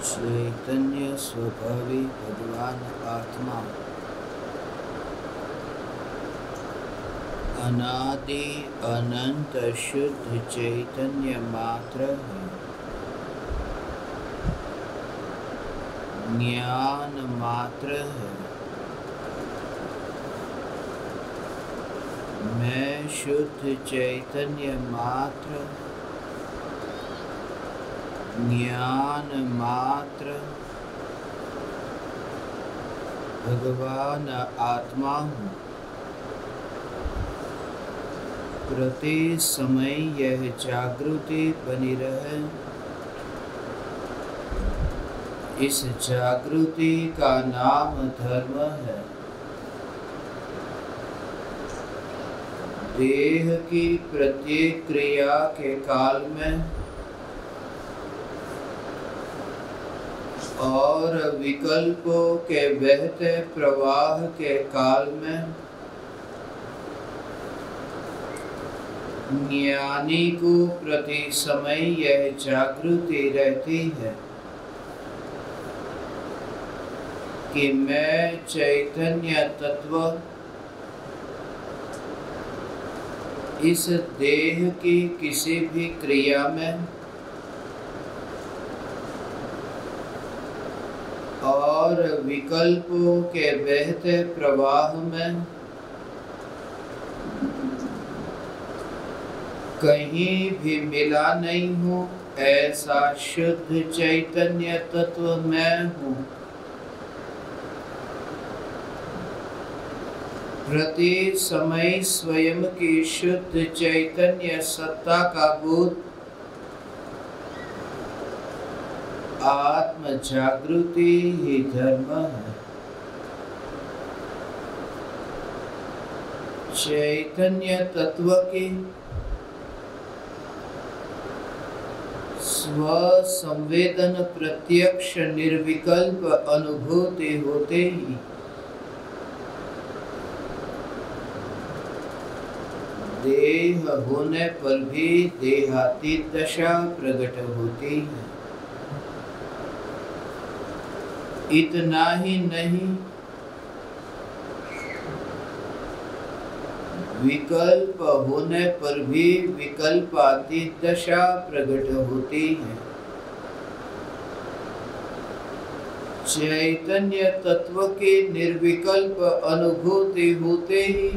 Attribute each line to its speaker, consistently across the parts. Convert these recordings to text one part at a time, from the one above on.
Speaker 1: चैतन्य स्वभावी भगवान आत्मा अनादि अनंत शुद्ध चैतन्य मात्र है, ज्ञान मात्र है। मैं शुद्ध चैतन्य मात्र, ज्ञान मात्र भगवान आत्मा हूँ। प्रति समय यह जागृति बनी रहे। इस जागृति का नाम धर्म है। देह की प्रत्येक क्रिया के काल में और विकल्पों के बहते प्रवाह के काल में ज्ञानी को प्रति समय यह जागृति रहती है कि मैं चैतन्य तत्व इस देह की किसी भी क्रिया में और विकल्पों के बहते प्रवाह में कहीं भी मिला नहीं हूँ। ऐसा शुद्ध चैतन्य तत्व मैं हूँ। प्रति समय स्वयं की शुद्ध चैतन्य सत्ता का बोध आत्म जागृति ही धर्म है। चैतन्य तत्व की स्व संवेदन प्रत्यक्ष निर्विकल्प अनुभूति होते ही देह होने पर भी देहातीत दशा प्रकट होती है। इतना ही नहीं, विकल्प होने पर भी विकल्पातीत दशा प्रकट होती है। चैतन्य तत्व की निर्विकल्प अनुभूति होते ही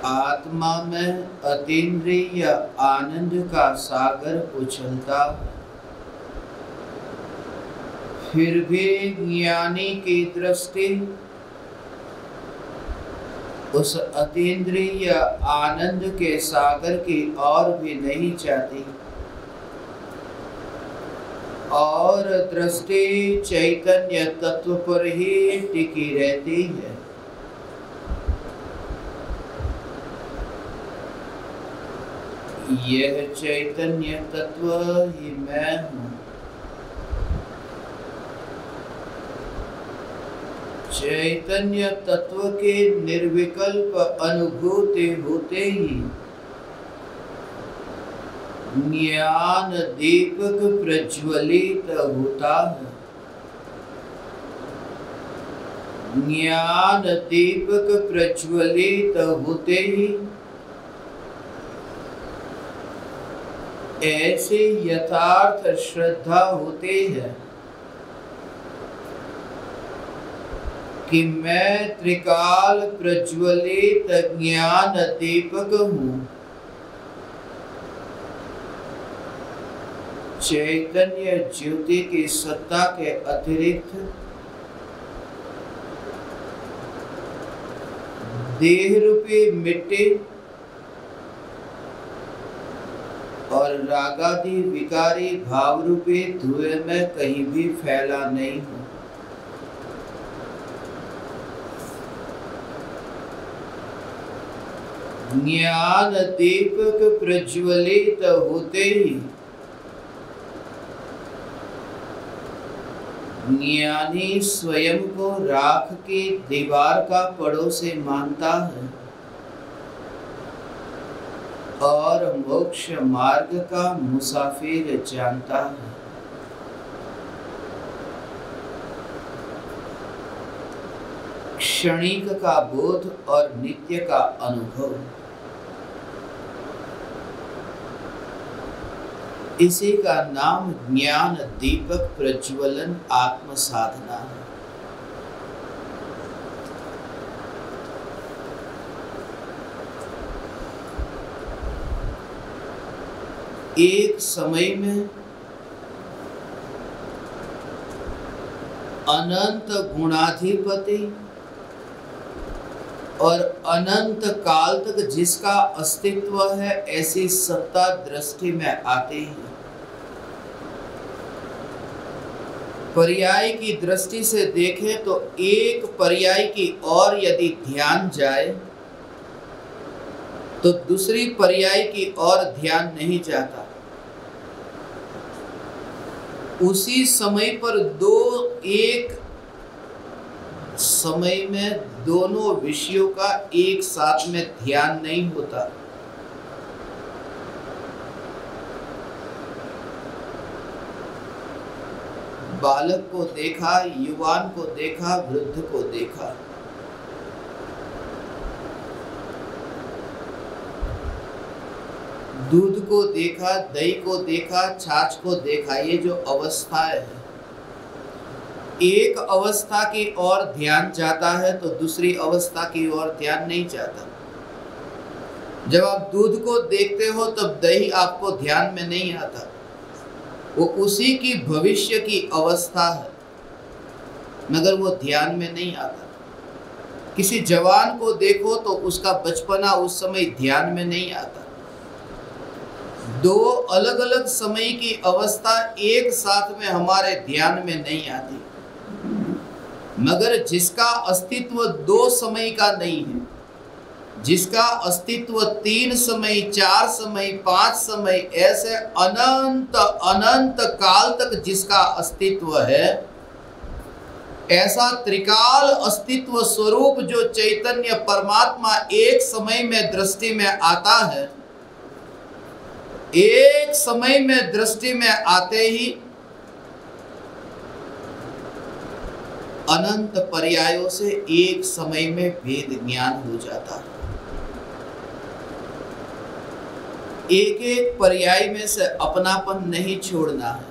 Speaker 1: आत्म आत्मा में अतीन्द्रिय आनंद का सागर उछलता है, फिर भी ज्ञानी की दृष्टि उस अतीन्द्रिय आनंद के सागर की ओर भी नहीं जाती और दृष्टि चैतन्य तत्व पर ही टिकी रहती है। यह चैतन्य तत्व ही मैं हूँ। चैतन्य तत्व के निर्विकल्प अनुभूति होते ही ज्ञान दीपक प्रज्वलित होता है। ज्ञान दीपक प्रज्वलित होते ही ऐसे यथार्थ श्रद्धा होते हैं कि मैं त्रिकाल प्रज्वलित ज्ञान दीपक हूँ। चैतन्य ज्योति की सत्ता के अतिरिक्त देह रूपी मिट्टी और रागादि विकारी भाव रूपी धुएं में कहीं भी फैला नहीं हूँ। ज्ञान दीपक प्रज्वलित होते ही ज्ञानी स्वयं को राख की दीवार का पड़ोसी मानता है और मोक्ष मार्ग का मुसाफिर जानता है। क्षणिक का बोध और नित्य का अनुभव, इसी का नाम ज्ञान दीपक प्रज्वलन आत्म साधना है। एक समय में अनंत गुणाधिपति और अनंत काल तक जिसका अस्तित्व है, ऐसी सत्ता दृष्टि में आती है। पर्याय की दृष्टि से देखें तो एक पर्याय की ओर यदि ध्यान जाए तो दूसरी पर्याय की ओर ध्यान नहीं जाता। उसी समय पर एक समय में दोनों विषयों का एक साथ में ध्यान नहीं होता। बालक को देखा, युवान को देखा, वृद्ध को देखा, दूध को देखा, दही को देखा, छाछ को देखा। ये जो अवस्था है, एक अवस्था की ओर ध्यान जाता है तो दूसरी अवस्था की ओर ध्यान नहीं जाता। जब आप दूध को देखते हो तब दही आपको ध्यान में नहीं आता, वो उसी की भविष्य की अवस्था है, मगर वो ध्यान में नहीं आता। किसी जवान को देखो तो उसका बचपना उस समय ध्यान में नहीं आता। दो अलग अलग समय की अवस्था एक साथ में हमारे ध्यान में नहीं आती, मगर जिसका अस्तित्व दो समय का नहीं है, जिसका अस्तित्व 3 समय, 4 समय, 5 समय, ऐसे अनंत अनंत काल तक जिसका अस्तित्व है, ऐसा त्रिकाल अस्तित्व स्वरूप जो चैतन्य परमात्मा एक समय में दृष्टि में आता है, एक समय में दृष्टि में आते ही अनंत पर्यायों से एक समय में भेद ज्ञान हो जाता है। एक एक पर्याय में से अपनापन नहीं छोड़ना है।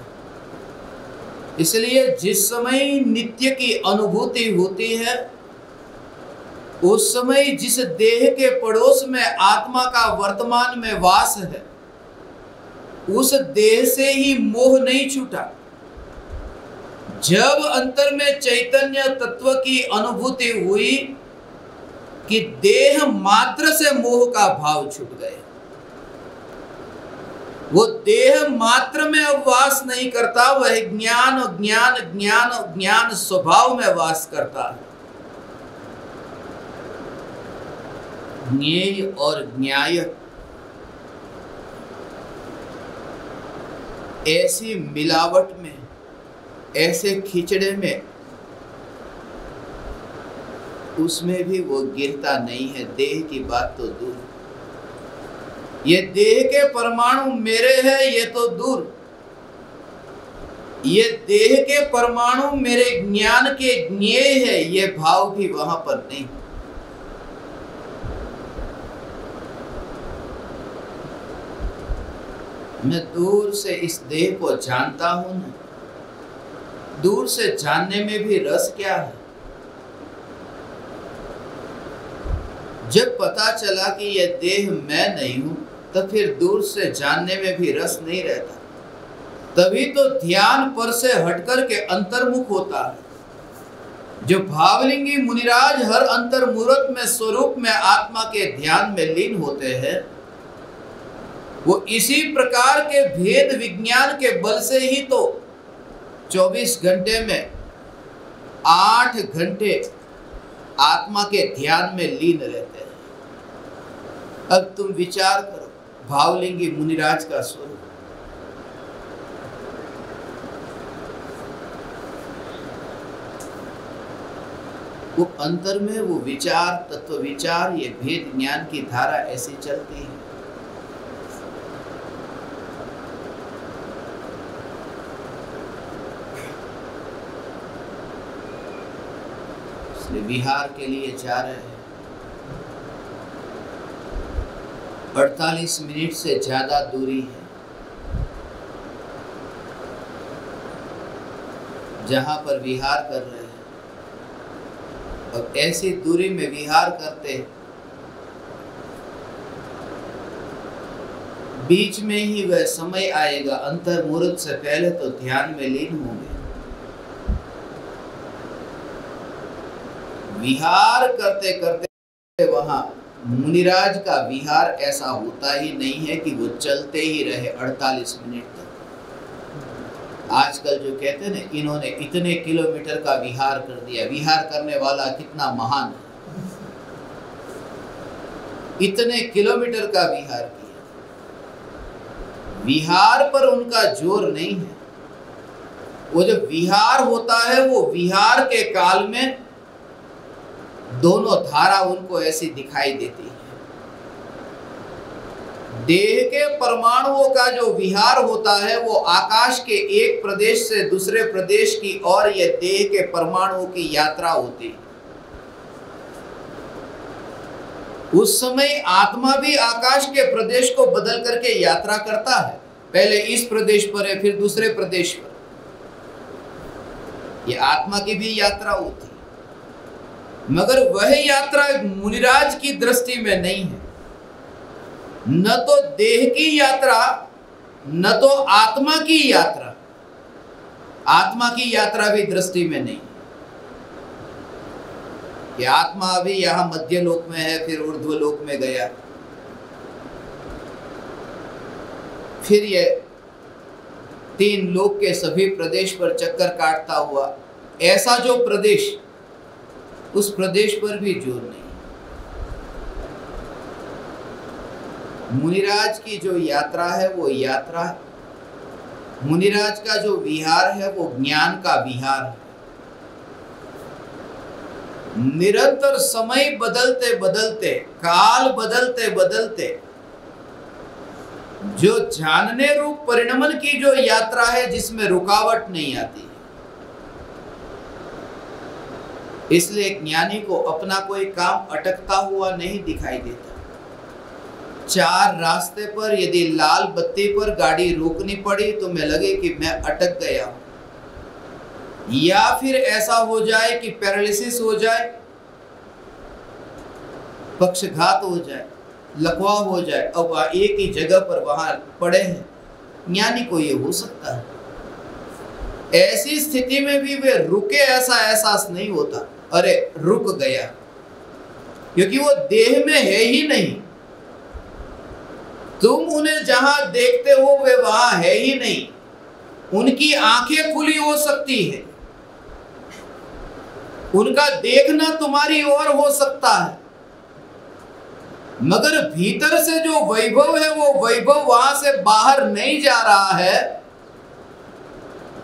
Speaker 1: इसलिए जिस समय नित्य की अनुभूति होती है, उस समय जिस देह के पड़ोस में आत्मा का वर्तमान में वास है, उस देह से ही मोह नहीं छूटा। जब अंतर में चैतन्य तत्व की अनुभूति हुई कि देह मात्र से मोह का भाव छूट गए, वो देह मात्र में अब वास नहीं करता, वह ज्ञान ज्ञान ज्ञान ज्ञान स्वभाव में वास करता है। ज्ञेय और न्याय ऐसी मिलावट में, ऐसे खिचड़े में, उसमें भी वो गिरता नहीं है। देह की बात तो दूर, ये देह के परमाणु मेरे हैं ये तो दूर, ये देह के परमाणु मेरे ज्ञान के ज्ञेय है, ये भाव भी वहां पर नहीं। मैं दूर से इस देह को जानता हूं ना, दूर से जानने में भी रस क्या है। जब पता चला कि यह देह मैं नहीं हूं, तो फिर दूर से जानने में भी रस नहीं रहता। तभी तो ध्यान पर से हटकर के अंतर्मुख होता है। जो भावलिंगी मुनिराज हर अंतर्मुहूर्त में स्वरूप में आत्मा के ध्यान में लीन होते हैं, वो इसी प्रकार के भेद विज्ञान के बल से ही तो 24 घंटे में 8 घंटे आत्मा के ध्यान में लीन रहते हैं। अब तुम विचार करो, भावलिंगी मुनिराज का स्वरूप, वो अंतर में वो विचार, तत्व विचार, ये भेद ज्ञान की धारा ऐसी चलती है। इसलिए विहार के लिए जा रहे हैं। 48 मिनट से ज्यादा दूरी है जहां पर विहार कर रहे हैं। अब ऐसी दूरी में विहार करते, बीच में ही वह समय आएगा, अंतर मुहूर्त से पहले तो ध्यान में लीन होंगे। विहार करते करते वहां मुनिराज का विहार ऐसा होता ही नहीं है कि वो चलते ही रहे 48 मिनट तक। आजकल जो कहते हैं ना, इन्होंने इतने किलोमीटर का विहार कर दिया, विहार करने वाला कितना महान है, इतने किलोमीटर का विहार किया। विहार पर उनका जोर नहीं है। वो जो विहार होता है, वो विहार के काल में दोनों धारा उनको ऐसी दिखाई देती है। देह के परमाणुओं का जो विहार होता है, वो आकाश के एक प्रदेश से दूसरे प्रदेश की ओर ये देह के परमाणुओं की यात्रा होती है। उस समय आत्मा भी आकाश के प्रदेश को बदल करके यात्रा करता है। पहले इस प्रदेश पर है, फिर दूसरे प्रदेश पर। ये आत्मा की भी यात्रा होती है, मगर वह यात्रा मुनिराज की दृष्टि में नहीं है। न तो देह की यात्रा, न तो आत्मा की यात्रा। आत्मा की यात्रा भी दृष्टि में नहीं कि आत्मा अभी यहां मध्य लोक में है, फिर ऊर्ध्व लोक में गया, फिर ये 3 लोक के सभी प्रदेश पर चक्कर काटता हुआ, ऐसा जो प्रदेश, उस प्रदेश पर भी जोर नहीं। मुनिराज की जो यात्रा है, वो यात्रा, मुनिराज का जो विहार है, वो ज्ञान का विहार है। निरंतर समय बदलते बदलते, काल बदलते बदलते, जो जानने रूप परिणमन की जो यात्रा है, जिसमें रुकावट नहीं आती। इसलिए ज्ञानी को अपना कोई काम अटकता हुआ नहीं दिखाई देता। 4 रास्ते पर यदि लाल बत्ती पर गाड़ी रोकनी पड़ी तो मैं लगे कि मैं अटक गया हूं, या फिर ऐसा हो जाए कि पैरालिसिस हो जाए, पक्षघात हो जाए, लकवा हो जाए, अब वह एक ही जगह पर वहां पड़े हैं, ज्ञानी को ये हो सकता है। ऐसी स्थिति में भी वे रुके ऐसा एहसास नहीं होता, अरे रुक गया, क्योंकि वो देह में है ही नहीं। तुम उन्हें जहां देखते हो वे वहां है ही नहीं। उनकी आंखें खुली हो सकती है, उनका देखना तुम्हारी ओर हो सकता है, मगर भीतर से जो वैभव है वो वैभव वहां से बाहर नहीं जा रहा है,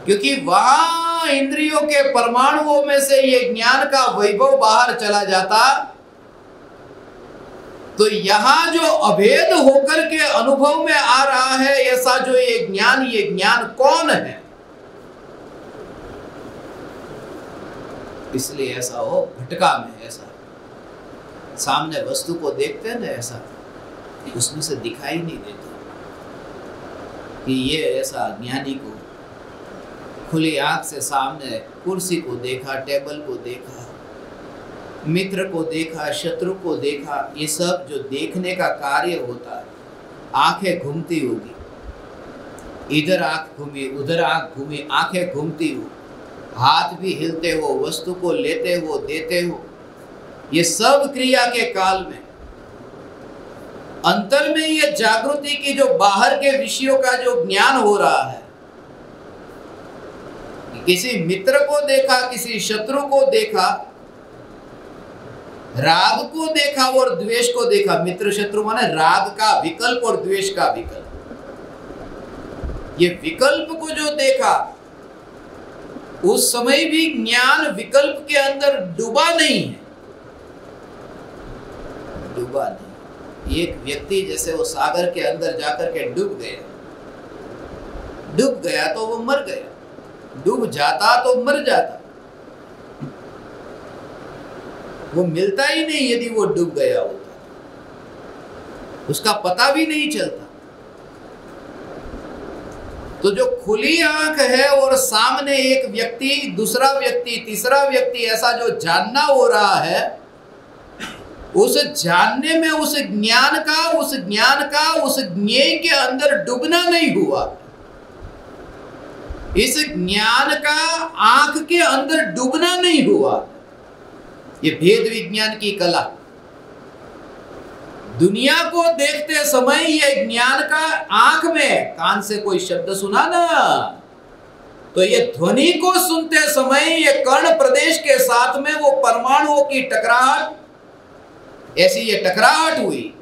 Speaker 1: क्योंकि वहां इंद्रियों के परमाणुओं में से ये ज्ञान का वैभव बाहर चला जाता, तो यहां जो अभेद होकर के अनुभव में आ रहा है ऐसा जो ये ज्ञान कौन है? इसलिए ऐसा हो, भटका में ऐसा सामने वस्तु को देखते हैं ना, ऐसा उसमें से दिखाई नहीं देता कि ये ऐसा ज्ञानी को खुली आंख से सामने कुर्सी को देखा, टेबल को देखा, मित्र को देखा, शत्रु को देखा, ये सब जो देखने का कार्य होता है, आंखें घूमती होगी, इधर आंख घूमी, उधर आंख घूमी, आंखें घूमती हो, हाथ भी हिलते हो, वस्तु को लेते हो, देते हो, ये सब क्रिया के काल में अंतर में ये जागृति की जो बाहर के विषयों का जो ज्ञान हो रहा है, किसी मित्र को देखा, किसी शत्रु को देखा, राग को देखा और द्वेष को देखा। मित्र शत्रु माने राग का विकल्प और द्वेष का विकल्प। ये विकल्प को जो देखा, उस समय भी ज्ञान विकल्प के अंदर डूबा नहीं है, डूबा नहीं। एक व्यक्ति जैसे वो सागर के अंदर जाकर के डूब गया तो वो मर गया, डूब जाता तो मर जाता, वो मिलता ही नहीं। यदि वो डूब गया होता उसका पता भी नहीं चलता। तो जो खुली आंख है और सामने एक व्यक्ति, दूसरा व्यक्ति, तीसरा व्यक्ति, ऐसा जो जानना हो रहा है, उस जानने में उस ज्ञान का उस ज्ञेय के अंदर डूबना नहीं हुआ। इस ज्ञान का आंख के अंदर डूबना नहीं हुआ। ये भेद विज्ञान की कला। दुनिया को देखते समय ये ज्ञान का आंख में, कान से कोई शब्द सुना ना, तो ये ध्वनि को सुनते समय ये कर्ण प्रदेश के साथ में वो परमाणुओं की टकराहट, ऐसी ये टकराहट हुई,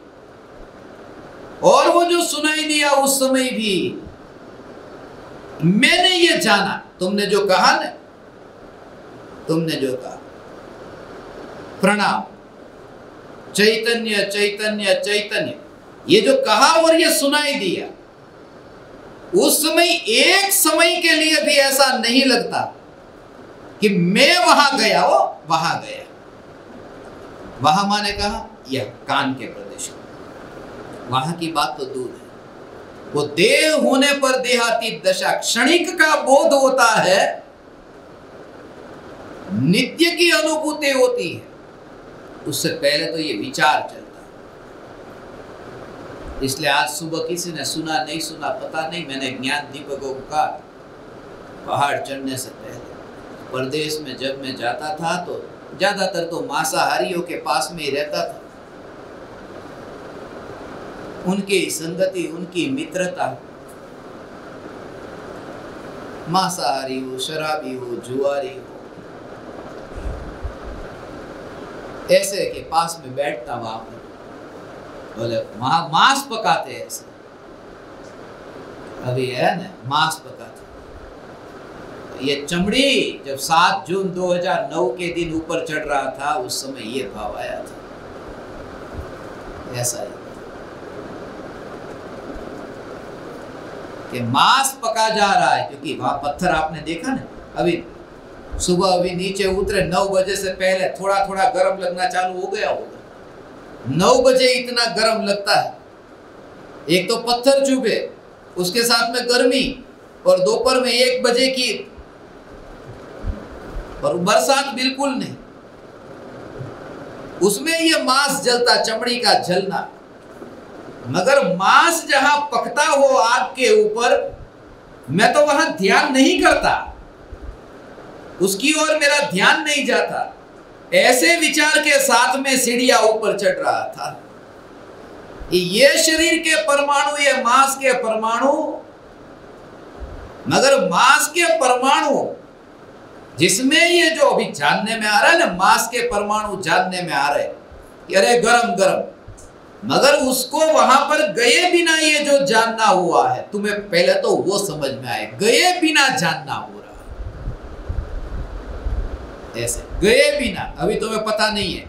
Speaker 1: और वो जो सुनाई दिया उस समय भी मैंने ये जाना। तुमने जो कहा ना, तुमने जो कहा प्रणाम, चैतन्य चैतन्य चैतन्य, ये जो कहा और ये सुनाई दिया, उस समय एक समय के लिए भी ऐसा नहीं लगता कि मैं वहां गया, वो वहां गया। वहां माने कहा यह कान के प्रदेश में, वहां की बात तो दूर है। वो देह होने पर देहाती दशा, क्षणिक का बोध होता है, नित्य की अनुभूति होती है, उससे पहले तो ये विचार चलता है। इसलिए आज सुबह किसी ने सुना नहीं सुना पता नहीं, मैंने ज्ञान दीपकों का पहाड़ चढ़ने से पहले प्रदेश में जब मैं जाता था तो ज्यादातर तो मांसाहारियों के पास में ही रहता था। उनकी संगति, उनकी मित्रता, मांसाहारी हो, शराबी हो, जुआरी हो, ऐसे के पास में बैठता वहां पर, बोले वहां मांस पकाते ऐसे, अभी है ना मांस पकाते। ये चमड़ी जब 7 जून 2009 के दिन ऊपर चढ़ रहा था, उस समय ये भाव आया था। ऐसा ही कि मांस पका जा रहा है, क्योंकि वहां पत्थर आपने देखा ना, अभी सुबह अभी नीचे उतरे 9 बजे से पहले थोड़ा थोड़ा गर्म लगना चालू हो गया होगा। 9 बजे इतना गर्म लगता है, एक तो पत्थर चुभे, उसके साथ में गर्मी, और दोपहर में 1 बजे की, और बरसात बिल्कुल नहीं। उसमें ये मांस जलता, चमड़ी का जलना। मगर मांस जहां पकता हो आग के ऊपर, मैं तो वहां ध्यान नहीं करता, उसकी ओर मेरा ध्यान नहीं जाता। ऐसे विचार के साथ में सीढ़ियां ऊपर चढ़ रहा था। ये शरीर के परमाणु, ये मांस के परमाणु, मगर मांस के परमाणु जिसमें ये जो अभी जानने में आ रहा है ना, मांस के परमाणु जानने में आ रहे कि अरे गरम गरम, मगर उसको वहां पर गए बिना ये जो जानना हुआ है, तुम्हें पहले तो वो समझ में आए, गए बिना जानना हो रहा है। ऐसे गए बिना, अभी तुम्हें पता नहीं है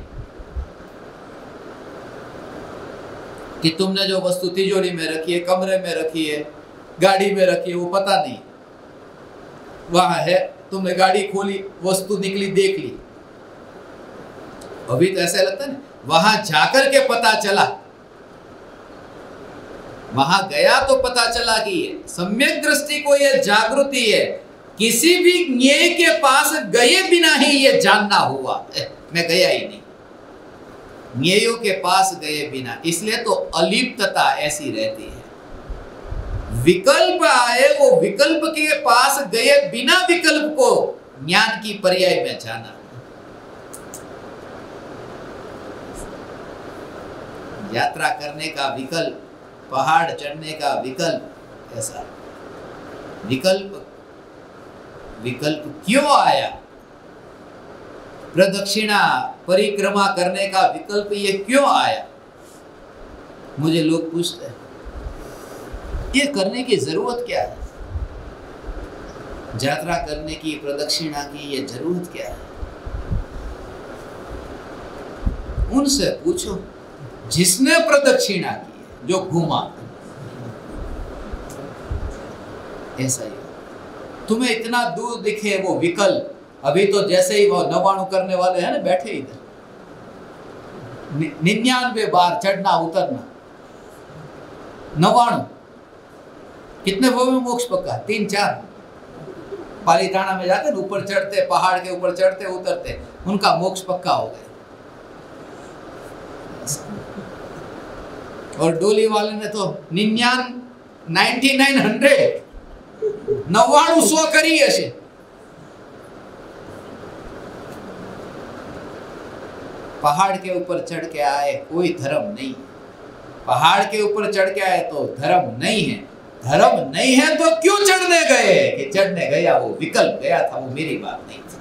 Speaker 1: कि तुमने जो वस्तु तिजोरी में रखी है, कमरे में रखी है, गाड़ी में रखी है, वो पता नहीं, वहां है। तुमने गाड़ी खोली, वस्तु निकली, देख ली। अभी तो ऐसा लगता है ना, वहां जाकर के पता चला, वहां गया तो पता चला कि सम्यक दृष्टि को यह जागृति है। किसी भी ज्ञेय के पास गए बिना ही ये जानना हुआ, मैं गया ही नहीं, ज्ञेयों के पास गए बिना। इसलिए तो अलिप्तता ऐसी रहती है। विकल्प आए, वो विकल्प के पास गए बिना विकल्प को ज्ञान की पर्याय में जाना। यात्रा करने का विकल्प, पहाड़ चढ़ने का विकल्प, ऐसा विकल्प क्यों आया? प्रदक्षिणा परिक्रमा करने का विकल्प ये क्यों आया? मुझे लोग पूछते हैं, ये करने की जरूरत क्या है? यात्रा करने की, प्रदक्षिणा की ये जरूरत क्या है? उनसे पूछो जिसने प्रदक्षिणा की है, जो घूमा। ऐसा ही तुम्हें इतना दूर दिखे वो विकल्प। अभी तो जैसे ही वो 99 करने वाले हैं ना, बैठे इधर 99 बार चढ़ना उतरना, 99 कितने वो में मोक्ष पक्का? 3-4 पालीताना में जाते, ऊपर चढ़ते, पहाड़ के ऊपर चढ़ते उतरते, उनका मोक्ष पक्का हो गया। और डोली वाले ने तो 99 100 કરી હશે। पहाड़ के ऊपर चढ़ के आए, कोई धर्म नहीं। पहाड़ के ऊपर चढ़ के आए तो धर्म नहीं है। धर्म नहीं है तो क्यों चढ़ने गए? कि चढ़ने गया वो विकल्प गया था, वो मेरी बात नहीं थी।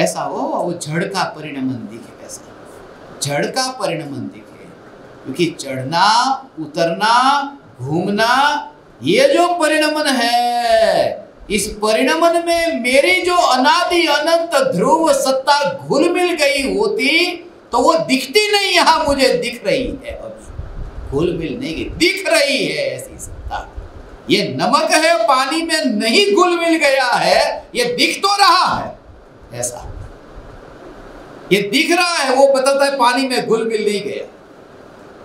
Speaker 1: ऐसा हो वो जड़ का परिणमन दिखे, ऐसा जड़ का परिणमन दिखे। क्योंकि चढ़ना, उतरना, घूमना, ये जो परिणमन है, इस परिणमन में मेरी जो अनादि अनंत ध्रुव सत्ता घुल मिल गई होती तो वो दिखती नहीं, यहां मुझे दिख रही है। अभी घुल मिल नहीं गई, दिख रही है ऐसी सत्ता। ये नमक है, पानी में नहीं घुल मिल गया है, ये दिख तो रहा है। ऐसा ये दिख रहा है, वो बताता है पानी में घुल मिल नहीं गया।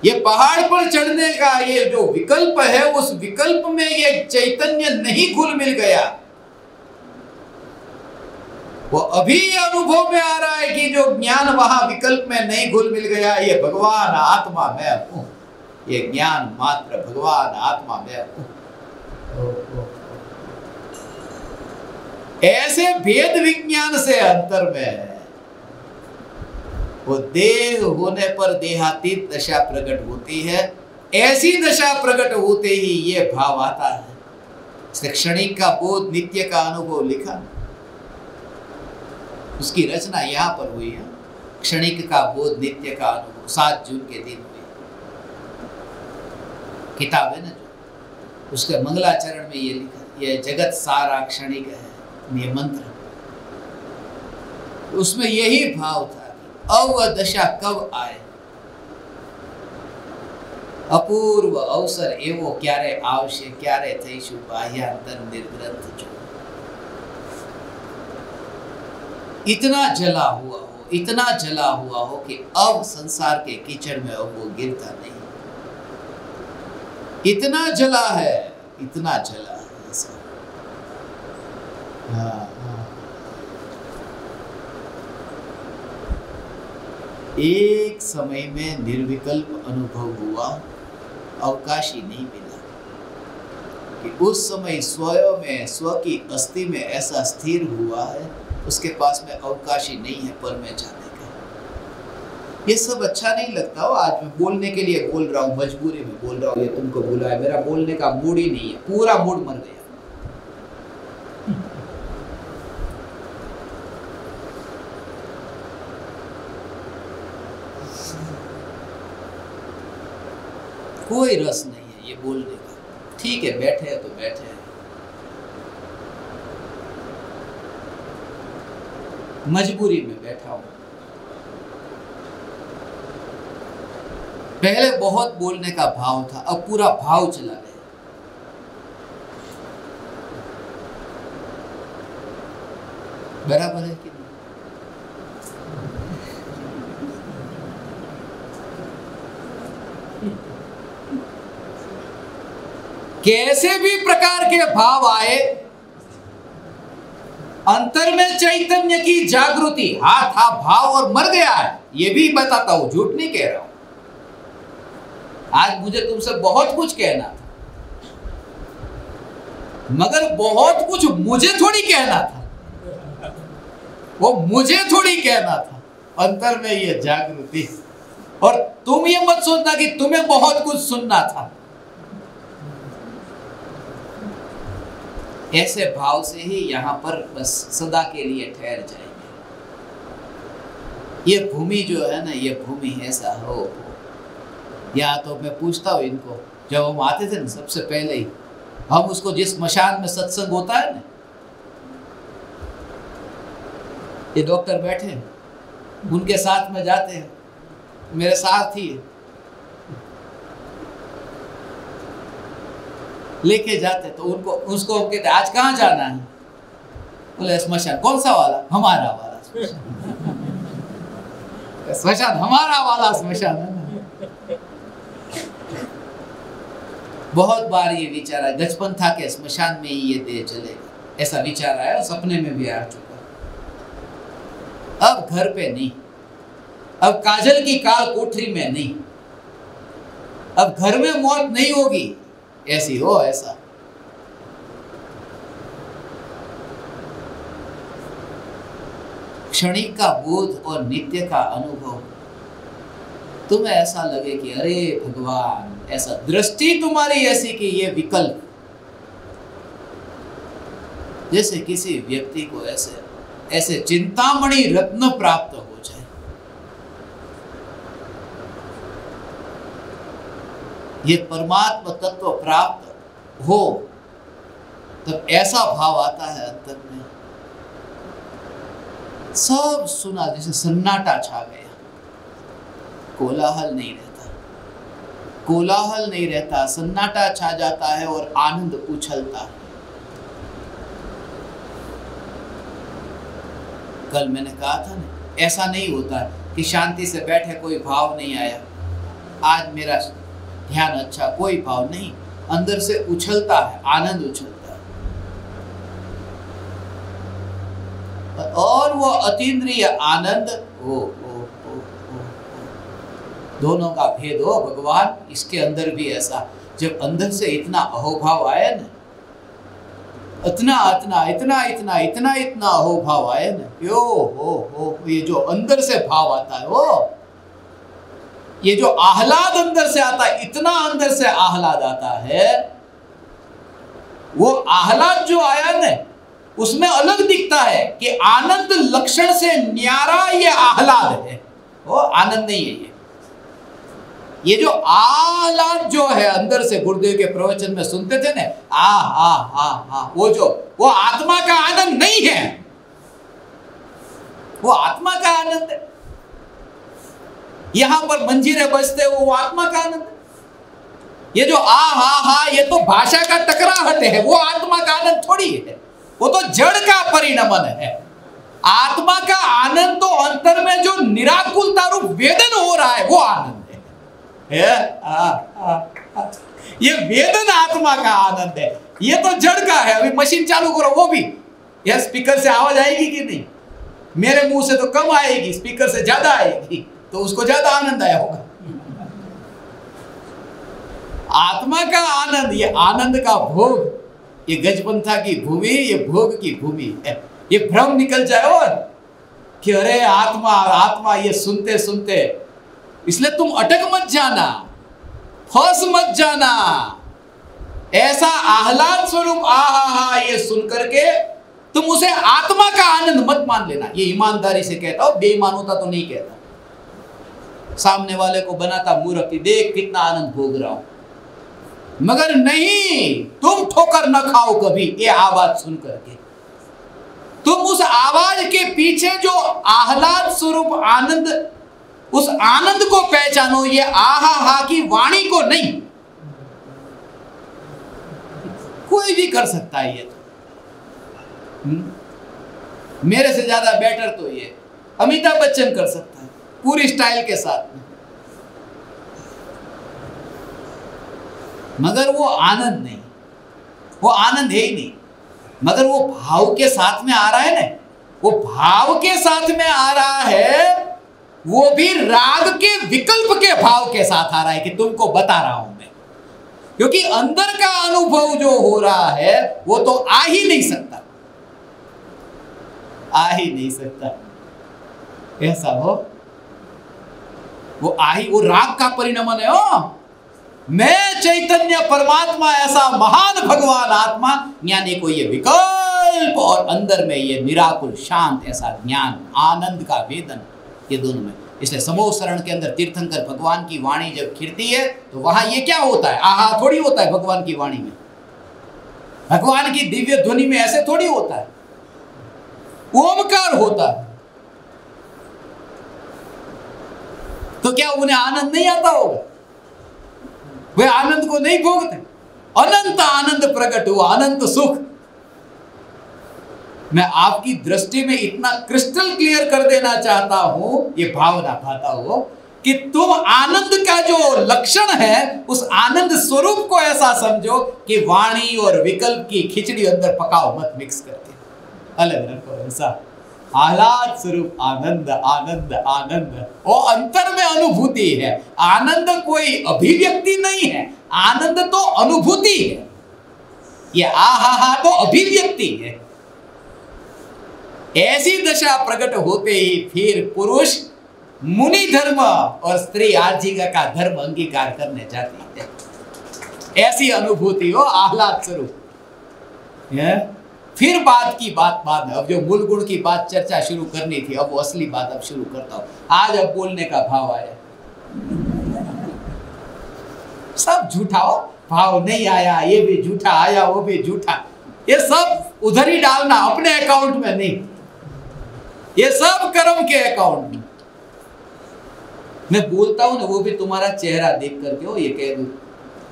Speaker 1: ये पहाड़ पर चढ़ने का ये जो विकल्प है, उस विकल्प में ये चैतन्य नहीं घुल मिल गया। वो अभी अनुभव में आ रहा है कि जो ज्ञान वहां विकल्प में नहीं घुल मिल गया, ये भगवान आत्मा मैं हूं, ये ज्ञान मात्र भगवान आत्मा मैं हूं। ऐसे भेद विज्ञान से अंतर में है। वो देह होने पर देहातीत दशा प्रकट होती है। ऐसी दशा प्रकट होते ही ये भाव आता है। क्षणिक का बोध, नित्य का अनुभव लिखा, उसकी रचना यहाँ पर हुई है। क्षणिक का बोध, नित्य का अनुभव 7 जून के दिन हुई। किताब है ना जो, उसके मंगलाचरण में ये लिखा, ये जगत सारा क्षणिक है, ये मंत्र। उसमें यही भाव था, अवदशा कब आए, अपूर्व अवसर एवो क्यारे आवशे, क्यारे थईशु बाह्यांतर निर्ग्रंथ जो। इतना जला हुआ हो, इतना जला हुआ हो कि अब संसार के कीचड़ में अब वो गिरता नहीं। इतना जला है, इतना जला है ऐसा। एक समय में निर्विकल्प अनुभव हुआ, अवकाश ही नहीं मिला कि उस समय स्वयं में, स्व की अस्थि में ऐसा स्थिर हुआ है, उसके पास में अवकाश ही नहीं है पर में जाने का। ये सब अच्छा नहीं लगता हो। आज मैं बोलने के लिए बोल रहा हूँ, मजबूरी में बोल रहा हूँ, ये तुमको बुलाया, मेरा बोलने का मूड ही नहीं है, पूरा मूड मर गया। कोई रस नहीं है ये बोलने का। ठीक है, बैठे हैं तो बैठे हैं, मजबूरी में बैठा हूं। पहले बहुत बोलने का भाव था, अब पूरा भाव चला गया। बराबर है कि नहीं? कैसे भी प्रकार के भाव आए, अंतर में चैतन्य की जागृति, हाथ था भाव और मर गया है, ये भी बताता हूं, झूठ नहीं कह रहा हूं। आज मुझे तुमसे बहुत कुछ कहना था, मगर बहुत कुछ मुझे थोड़ी कहना था, वो मुझे थोड़ी कहना था। अंतर में ये जागृति, और तुम ये मत सोचना कि तुम्हें बहुत कुछ सुनना था। ऐसे भाव से ही यहां पर बस सदा के लिए ठहर जाएंगे। ये भूमि जो है ना, ये भूमि ऐसा हो। या तो मैं पूछता हूँ इनको, जब हम आते थे ना सबसे पहले ही, हम उसको जिस मशान में सत्संग होता है ना, ये डॉक्टर बैठे हैं, उनके साथ में जाते हैं, मेरे साथ ही लेके जाते, तो उनको उसको कहते आज कहाँ जाना है? बोले स्मशान। कौन सा वाला? हमारा वाला स्मशान, हमारा वाला स्मशान है ना। बहुत बार ये विचार आया, गजपंथा के स्मशान में ही ये देह चलेगा, ऐसा विचार आया और सपने में भी आ चुका। अब घर पे नहीं, अब काजल की काल कोठरी में नहीं, अब घर में मौत नहीं होगी, ऐसी हो ऐसा। क्षणिक का बोध और नित्य का अनुभव, तुम्हें ऐसा लगे कि अरे भगवान, ऐसा दृष्टि तुम्हारी ऐसी कि ये विकल्प, जैसे किसी व्यक्ति को ऐसे ऐसे चिंतामणि रत्न प्राप्त हो जाए। ये परमात्मा तत्व प्राप्त हो, तब ऐसा भाव आता है अंतर में, सब सुना, जैसे सन्नाटा छा गया, कोलाहल नहीं रहता, कोलाहल नहीं रहता, सन्नाटा छा जाता है और आनंद उछलता है। कल मैंने कहा था ना, ऐसा नहीं होता कि शांति से बैठे कोई भाव नहीं आया, आज मेरा ध्यान अच्छा, कोई भाव नहीं, अंदर से उछलता है, आनंद उछलता है। और वो अतीन्द्रिय आनंद, ओ दोनों का भेद हो भगवान, इसके अंदर भी ऐसा, जब अंदर से इतना अहोभाव आया ना, इतना इतना इतना इतना इतना इतना अहोभाव आया ना, यो हो, ये जो अंदर से भाव आता है, वो ये जो आह्लाद अंदर से आता है, इतना अंदर से आह्लाद आता है, वो आह्लाद जो आया ना, उसमें अलग दिखता है कि आनंद लक्षण से न्यारा ये आह्लाद है, वो आनंद नहीं है। ये जो आह्लाद जो है अंदर से, गुरुदेव के प्रवचन में सुनते थे ना, वो आत्मा का आनंद नहीं है, वो आत्मा का आनंद है। यहां पर मंजीरे बजते वो आत्मा का आनंद है। ये जो ये तो भाषा का टकराहट है, वो आत्मा का आनंद थोड़ी है, वो तो जड़ का परिणमन है। आत्मा का आनंद तो अंतर में जो निराकुलता रूप वेदन हो रहा है, वो आनंद है। ये वेदन आत्मा का आनंद है, ये तो जड़ का है। अभी मशीन चालू करो, वो भी यह स्पीकर से आवाज आएगी कि नहीं? मेरे मुंह से तो कम आएगी, स्पीकर से ज्यादा आएगी। तो उसको ज्यादा आनंद आया होगा। आत्मा का आनंद, ये आनंद का भोग, ये गजपंथा की भूमि, ये भोग की भूमि है। ये भ्रम निकल जाए और कि अरे आत्मा आत्मा, ये सुनते सुनते, इसलिए तुम अटक मत जाना, फंस मत जाना। ऐसा आह्लाद स्वरूप आहा ये सुन करके तुम उसे आत्मा का आनंद मत मान लेना। ये ईमानदारी से कहता हूं, बेईमान होता तो नहीं कहता। सामने वाले को बनाता मूर्ख कि देख कितना आनंद भोग रहा हूं, मगर नहीं, तुम ठोकर न खाओ कभी ये आवाज सुन करके। तुम उस आवाज के पीछे जो आह्लाद स्वरूप आनंद, उस आनंद को पहचानो, ये आहा हा की वाणी को नहीं। कोई भी कर सकता है ये तो। मेरे से ज्यादा बेटर तो ये अमिताभ बच्चन कर सकता है पूरी स्टाइल के साथ में, मगर वो आनंद नहीं, वो आनंद है ही नहीं। मगर वो भाव के साथ में आ रहा है ना, वो भाव के साथ में आ रहा है, वो भी राग के विकल्प के भाव के साथ आ रहा है कि तुमको बता रहा हूं मैं। क्योंकि अंदर का अनुभव जो हो रहा है वो तो आ ही नहीं सकता, आ ही नहीं सकता। ऐसा हो, वो आ ही, वो राग का परिणमन है। मैं चैतन्य परमात्मा, ऐसा महान भगवान आत्मा, यानी को ये विकल्प और अंदर में ये निराकुल शांत ऐसा ज्ञान, आनंद का वेदन, ये दोनों में। इसलिए समोह शरण के अंदर तीर्थंकर भगवान की वाणी जब खिरती है तो वहां ये क्या होता है, आहा थोड़ी होता है भगवान की वाणी में, भगवान की दिव्य ध्वनि में ऐसे थोड़ी होता है, ओमकार होता है। तो क्या उन्हें आनंद नहीं आता होगा? वे आनंद को नहीं भोगते? अनंत आनंद प्रकट हुआ, अनंत सुख। मैं आपकी दृष्टि में इतना क्रिस्टल क्लियर कर देना चाहता हूं, ये भावना पाता हो कि तुम आनंद का जो लक्षण है उस आनंद स्वरूप को ऐसा समझो कि वाणी और विकल्प की खिचड़ी अंदर पकाओ मत, मिक्स करके अलग रखो। ऐसा आह्लाद स्वरूप आनंद, आनंद, आनंद, और अंतर में अनुभूति है। आनंद कोई अभिव्यक्ति नहीं है, आनंद तो अनुभूति है। ये आहा तो अभिव्यक्ति है। ऐसी दशा प्रकट होते ही फिर पुरुष मुनि धर्म और स्त्री आजीविका का धर्म अंगीकार करने जाती है। ऐसी अनुभूति हो आह्लाद स्वरूप। फिर बात की बात बाद में, अब जो मूल गुण की बात चर्चा शुरू करनी थी, अब वो असली बात अब शुरू करता हूं। आज अब बोलने का भाव आया, सब झूठा हो, भाव नहीं आया, ये भी झूठा आया, वो भी झूठा, ये सब उधर ही डालना, अपने अकाउंट में नहीं, ये सब कर्म के अकाउंट में। मैं बोलता हूं ना, वो भी तुम्हारा चेहरा देख करके हो, ये कह दूं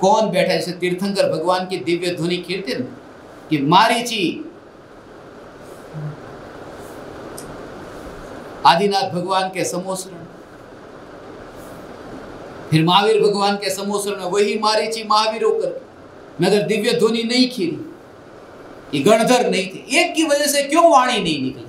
Speaker 1: कौन बैठा। जैसे तीर्थंकर भगवान की दिव्य ध्वनि कीर्तन कि मारीची, आदिनाथ भगवान के समोह शरण, फिर महावीर भगवान के समोह शरण में वही मारीची महावीर होकर, मगर दिव्य ध्वनि नहीं खीरी, ये गणधर नहीं थे। एक की वजह से क्यों वाणी नहीं निकली?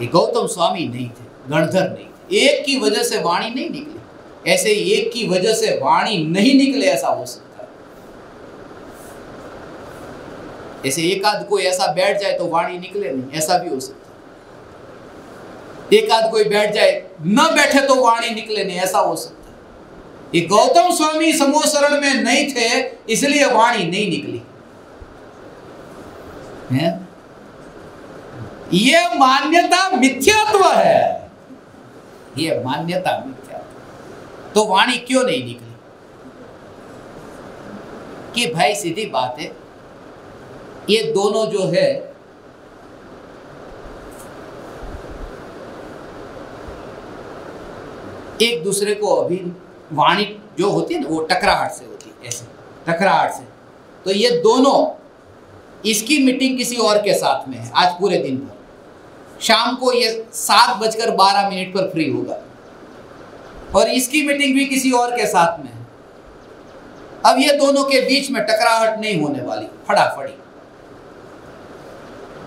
Speaker 1: ये गौतम स्वामी नहीं थे, गणधर नहीं थे, एक की वजह से वाणी नहीं निकली। ऐसे ही एक की वजह से वाणी नहीं निकले, ऐसा हो सकता है। ऐसे एक आध कोई ऐसा बैठ जाए तो वाणी निकले नहीं, ऐसा भी हो सकता है। एक आध कोई बैठ जाए, न बैठे तो वाणी निकले नहीं, ऐसा हो सकता है। ये गौतम स्वामी समोह शरण में नहीं थे, इसलिए वाणी नहीं निकली है? ये मान्यता मिथ्यात्व है, ये मान्यता मिथ्यात्व। तो वाणी क्यों नहीं निकली? कि भाई सीधी बात है, ये दोनों जो है एक दूसरे को, अभी वाणी जो होती है ना वो टकराहट से होती है, ऐसे टकराहट से। तो ये दोनों, इसकी मीटिंग किसी और के साथ में है आज पूरे दिन भर, शाम को ये 7:12 पर फ्री होगा, और इसकी मीटिंग भी किसी और के साथ में है। अब ये दोनों के बीच में टकराहट नहीं होने वाली, फटाफटी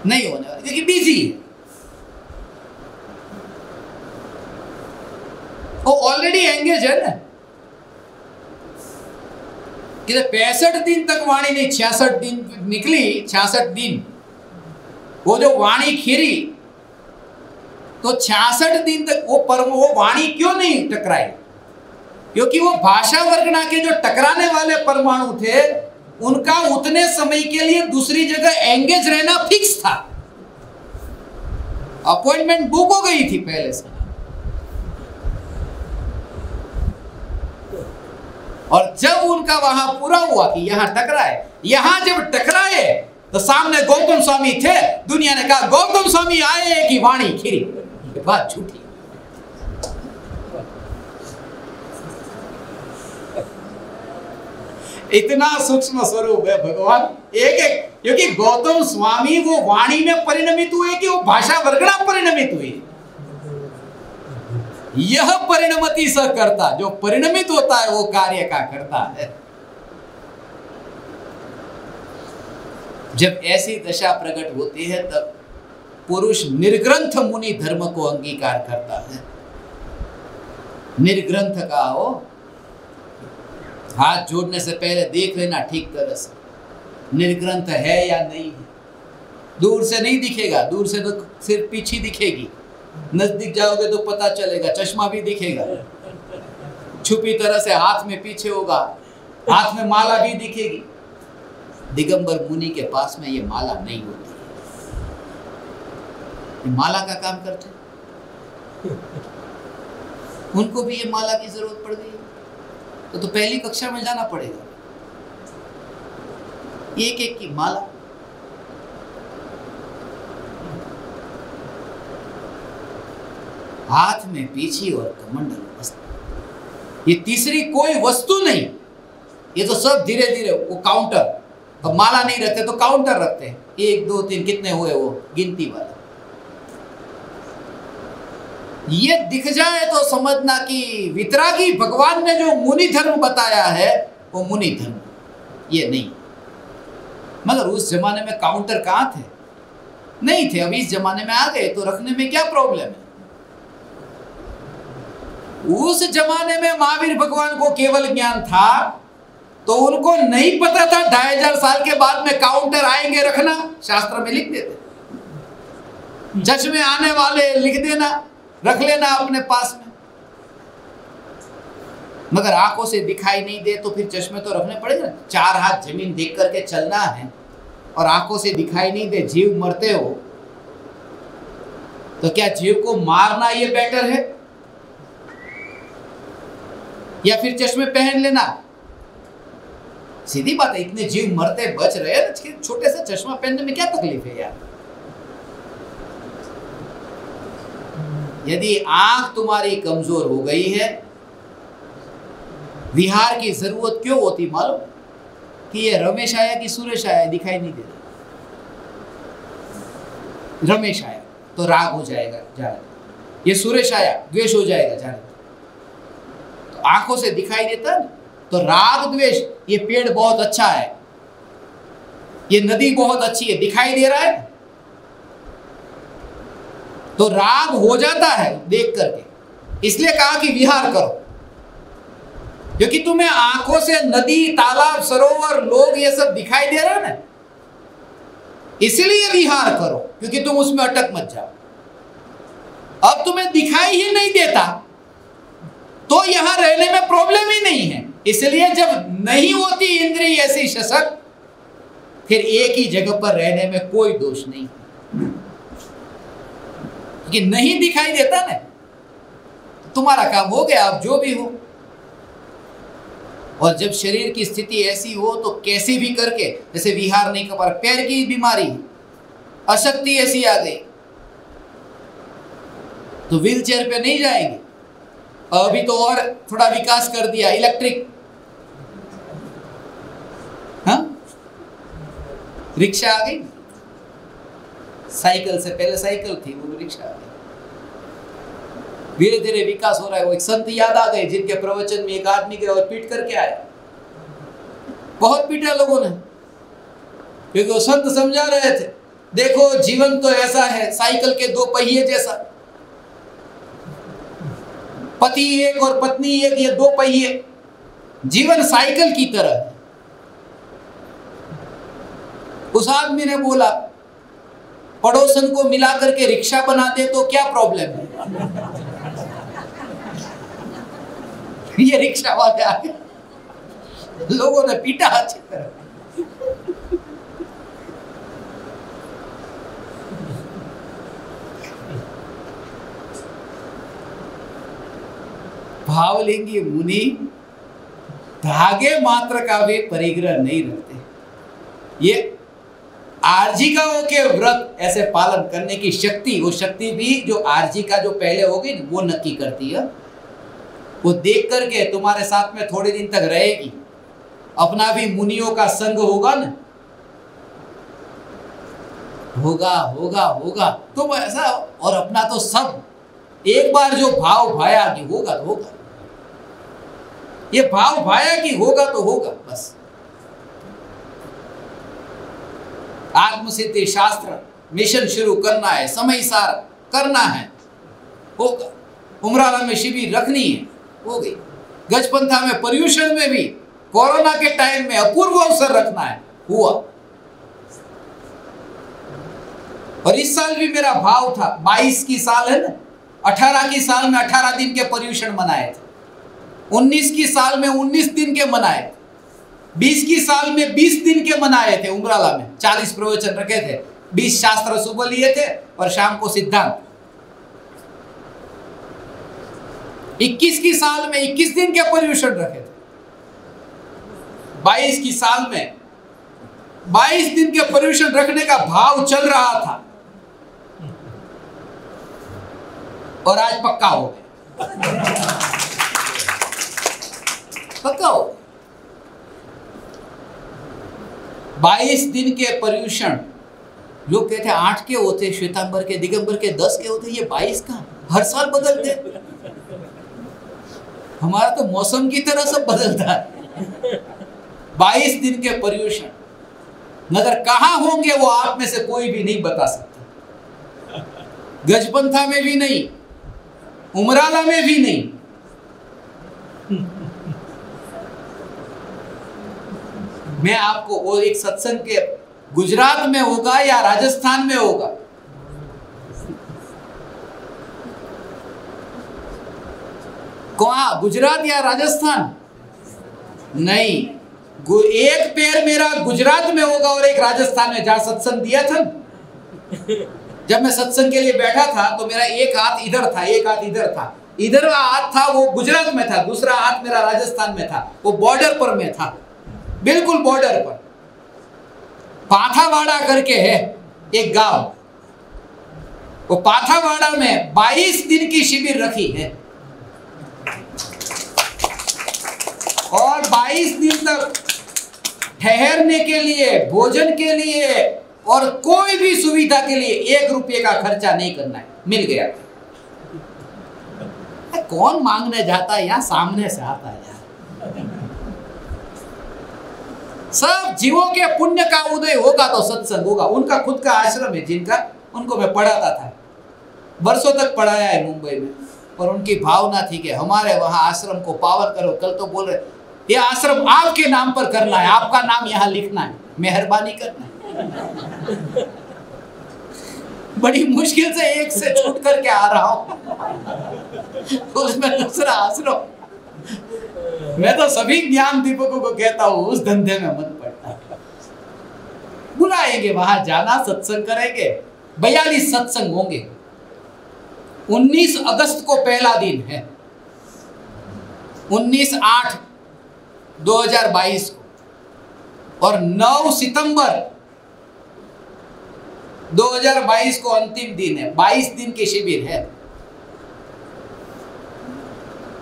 Speaker 1: नहीं होने वाली, क्योंकि बिजी है।
Speaker 2: वो ऑलरेडी एंगेज है ना। कि 65 दिन तक वाणी नहीं, 66 दिन निकली, 66 दिन वो जो वाणी खीरी, तो 66 दिन तक वो वाणी क्यों नहीं टकराई? क्योंकि वो भाषा वर्गना के जो टकराने वाले परमाणु थे उनका उतने समय के लिए दूसरी जगह एंगेज रहना फिक्स था, अपॉइंटमेंट बुक हो गई थी पहले से। और जब उनका वहां पूरा हुआ कि यहां टकराए, यहां जब टकराए तो सामने गौतम स्वामी थे, दुनिया ने कहा गौतम स्वामी आए कि वाणी खीरी। ये बात झूठी। इतना सूक्ष्म स्वरूप है भगवान एक एक, क्योंकि गौतम स्वामी वो वाणी में परिणमित हुए कि वो भाषा वर्गणा परिणमित हुई। यह परिणमति स करता, जो परिणमित होता है वो कार्य का करता है। जब ऐसी दशा प्रकट होती है तब पुरुष निर्ग्रंथ मुनि धर्म को अंगीकार करता है। निर्ग्रंथ का हो, हाथ जोड़ने से पहले देख लेना ठीक तरह से निर्ग्रंथ है या नहीं है। दूर से नहीं दिखेगा, दूर से तो सिर्फ पीछे दिखेगी, नजदीक जाओगे तो पता चलेगा, चश्मा भी दिखेगा, छुपी तरह से हाथ में पीछे होगा, हाथ में माला भी दिखेगी। दिगंबर मुनि के पास में ये माला नहीं होती, ये माला का काम करते, उनको भी ये माला की जरूरत पड़ गई तो पहली कक्षा में जाना पड़ेगा। एक एक की माला, हाथ में पीछी और कमंडल, ये तीसरी कोई वस्तु नहीं। ये तो सब धीरे धीरे वो काउंटर, अब माला नहीं रखते तो काउंटर रखते हैं, 1 2 3 कितने हुए वो गिनती वाला। ये दिख जाए तो समझना कि वितरागी भगवान ने जो मुनि धर्म बताया है वो मुनि धर्म, ये नहीं। मगर उस जमाने में काउंटर कहां थे? नहीं थे। अब इस जमाने में आ गए तो रखने में क्या प्रॉब्लम है? उस जमाने में महावीर भगवान को केवल ज्ञान था तो उनको नहीं पता था 2500 साल के बाद में काउंटर आएंगे रखना, शास्त्र में लिख देते, चश्मे आने वाले लिख देना, रख लेना अपने पास में। मगर आंखों से दिखाई नहीं दे तो फिर चश्मे तो रखने पड़ेगा। 4 हाथ जमीन देख करके चलना है और आंखों से दिखाई नहीं दे, जीव मरते हो, तो क्या जीव को मारना ये बेटर है या फिर चश्मे पहन लेना? सीधी बात है, इतने जीव मरते बच रहे हैं, छोटे से चश्मा पहनने में क्या तकलीफ है यार? यदि आंख तुम्हारी कमजोर हो गई है, विहार की जरूरत क्यों होती मालूम? कि ये रमेश आया कि सुरेश आया दिखाई नहीं देता। रमेश आया तो राग हो जाएगा जाने, ये सुरेश आया द्वेष हो जाएगा जाने। तो आंखों से दिखाई देता है तो राग द्वेष, ये पेड़ बहुत अच्छा है, ये नदी बहुत अच्छी है, दिखाई दे रहा है तो राग हो जाता है देख करके। इसलिए कहा कि विहार करो, क्योंकि तुम्हें आंखों से नदी, तालाब, सरोवर, लोग ये सब दिखाई दे रहा है ना, इसलिए विहार करो, क्योंकि तुम उसमें अटक मत जाओ। अब तुम्हें दिखाई ही नहीं देता तो यहां रहने में प्रॉब्लम ही नहीं है। इसलिए जब नहीं होती इंद्रिय ऐसी सशक्त, फिर एक ही जगह पर रहने में कोई दोष नहीं, कि नहीं दिखाई देता ना, तुम्हारा काम हो गया, अब जो भी हो। और जब शरीर की स्थिति ऐसी हो तो कैसे भी करके, जैसे विहार नहीं कर पा रहे, पैर की बीमारी, अशक्ति ऐसी आ गई तो व्हील चेयर पे नहीं जाएंगे। अभी तो और थोड़ा विकास कर दिया, इलेक्ट्रिक, हाँ, रिक्शा आ गई, साइकिल से पहले साइकिल थी, वो रिक्शा आ गई। धीरे धीरे विकास हो रहा है। वो एक संत याद आ गए जिनके प्रवचन में एक आदमी गए और पीट करके आया, बहुत पीटा लोगों ने, क्योंकि वो संत समझा रहे थे, देखो जीवन तो ऐसा है, साइकिल के 2 पहिए जैसा, पति एक और पत्नी एक, ये दो पहिए जीवन साइकिल की तरह है। उस आदमी ने बोला पड़ोसन को मिला करके रिक्शा बना दे तो क्या प्रॉब्लम है? ये रिक्शा वाले आ गए, लोगों ने पीटा अच्छी तरह। भावलिंगी मुनि धागे मात्र का भी परिग्रह नहीं रखते। ये आर्जिकाओं के व्रत ऐसे पालन करने की शक्ति, वो शक्ति भी जो आर्जिका जो पहले होगी वो नक्की करती है। वो देख करके तुम्हारे साथ में थोड़े दिन तक रहेगी, अपना भी मुनियों का संग होगा ना, होगा होगा होगा तो ऐसा। और अपना तो सब एक बार जो भाव भाया कि होगा तो होगा, ये भाव भाया कि होगा तो होगा बस। आत्मसिद्धि शास्त्र मिशन शुरू करना है, समय सार करना है, होगा। उमराला में शिविर रखनी है, हो गई। गजपंथा में पर्यूषण में भी कोरोना के टाइम में अपूर्व अवसर रखना है, हुआ। और इस साल भी मेरा भाव था, 22 की साल है ना, 18 की साल में 18 दिन के पर्यूषण मनाए थे, 19 की साल में 19 दिन के मनाए थे, 20 की साल में 20 दिन के मनाए थे। उमराला में 40 प्रवचन रखे थे, 20 शास्त्र सुबह लिए थे और शाम को सिद्धांत। 21 की साल में 21 दिन के पर्यूषण रखे थे। 22 की साल में 22 दिन के पर्यूषण रखने का भाव चल रहा था और आज पक्का हो गया, पक्का हो। 22 दिन के पर्यूषण, लोग कहते हैं 8 के होते, श्वेतांबर के, दिगंबर के 10 के होते, ये 22 का हर साल बदलते। हमारा तो मौसम की तरह सब बदलता है। 22 दिन के पर्यूषण मगर कहां होंगे वो आप में से कोई भी नहीं बता सकता। गजपंथा में भी नहीं, उमराला में भी नहीं। मैं आपको वो एक सत्संग के गुजरात में होगा या राजस्थान में होगा, कहां, गुजरात या राजस्थान? नहीं, एक पैर मेरा गुजरात में होगा और एक राजस्थान में, जहां सत्संग दिया था। जब मैं सत्संग के लिए बैठा था तो मेरा एक हाथ इधर था, एक हाथ इधर था। इधर का हाथ था वो गुजरात में था, दूसरा हाथ मेरा राजस्थान में था, वो बॉर्डर पर में था, बिल्कुल बॉर्डर पर। पाथावाड़ा करके है एक गांव, वो पाथावाड़ा में 22 दिन की शिविर रखी है और 22 दिन तक ठहरने के लिए, भोजन के लिए और कोई भी सुविधा के लिए 1 रुपये का खर्चा नहीं करना है। मिल गया। कौन मांगने जाता है, यहां सामने से आता है यार। सब जीवों के पुण्य का उदय होगा तो सत्संग होगा। उनका खुद का आश्रम है जिनका, उनको मैं पढ़ाता था, वर्षों तक पढ़ाया है मुंबई में। और उनकी भावना थी कि हमारे वहां आश्रम को पावन करो। कल तो बोल रहे ये आश्रम आपके नाम पर करना है, आपका नाम यहां लिखना है, मेहरबानी करना है। बड़ी मुश्किल से एक से छूट करके आ रहा हूं, उसमें दूसरा आश्रम। मैं तो सभी ज्ञान दीपकों को कहता हूं उस धंधे में मत पड़ना। बुलाएंगे वहां जाना, सत्संग करेंगे। 42 सत्संग होंगे। 19 अगस्त को पहला दिन है, 19/8/2022 को, और 9 सितंबर 2022 को अंतिम दिन है। 22 दिन की शिविर है।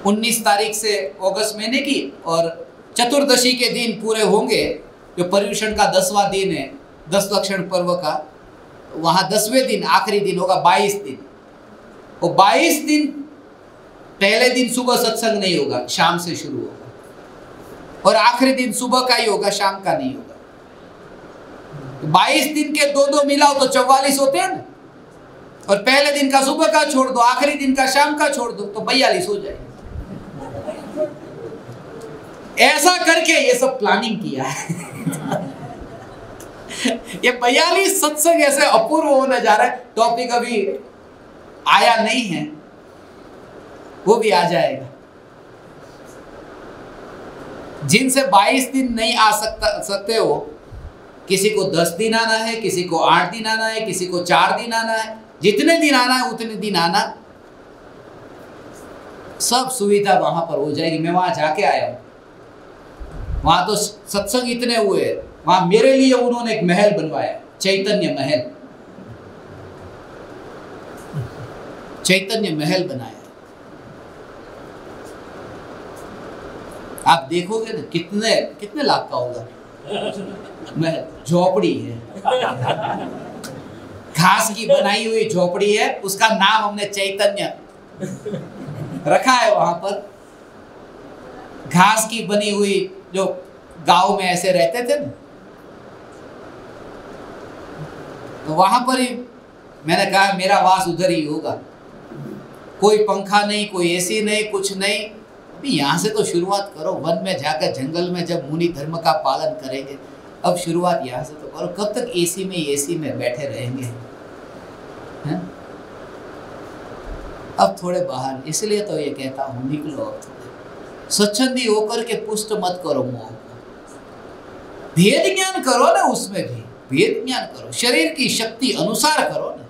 Speaker 2: 19 तारीख से अगस्त महीने की, और चतुर्दशी के दिन पूरे होंगे, जो पर्यूषण का 10वां दिन है, 10 लक्षण पर्व का, वहां 10वें दिन आखिरी दिन होगा 22 दिन। वो 22 दिन, पहले दिन सुबह सत्संग नहीं होगा, शाम से शुरू होगा, और आखिरी दिन सुबह का ही होगा, शाम का नहीं होगा। 22 दिन के 2-2 मिलाओ तो 44 होते हैं ना, और पहले दिन का सुबह का छोड़ दो, आखिरी दिन का शाम का छोड़ दो, तो 42 हो जाएगा। ऐसा करके ये सब प्लानिंग किया है। ये 42 सत्संग ऐसे अपूर्व होने जा रहा है। टॉपिक अभी आया नहीं है, वो भी आ जाएगा। जिनसे 22 दिन नहीं आ सकते हो, किसी को 10 दिन आना है, किसी को 8 दिन आना है, किसी को 4 दिन आना है, जितने दिन आना है उतने दिन आना, सब सुविधा वहां पर हो जाएगी। मैं वहां जाके आया हूं, वहां तो सत्संग इतने हुए, वहां मेरे लिए उन्होंने एक महल बनवाया, चैतन्य महल, चैतन्य महल बनाया। आप देखोगे ना कितने कितने लाख का होगा महल। झोपड़ी है, घास की बनाई हुई झोपड़ी है, उसका नाम हमने चैतन्य रखा है। वहां पर घास की बनी हुई, जो गांव में ऐसे रहते थे ना, तो वहां पर ही मैंने कहा मेरा वास उधर ही होगा। कोई पंखा नहीं, कोई एसी नहीं, कुछ नहीं। अभी यहाँ से तो शुरुआत करो, वन में जाकर जंगल में जब मुनि धर्म का पालन करेंगे, अब शुरुआत यहाँ से तो करो। कब तक एसी में बैठे रहेंगे हैं? अब थोड़े बाहर, इसलिए तो ये कहता हूँ निकलो अब थोड़े स्वच्छंदी होकर के पुष्ट मत करो मोह को। भेद ज्ञान करो ना, उसमें भी भेद ज्ञान करो, शरीर की शक्ति अनुसार करो ना।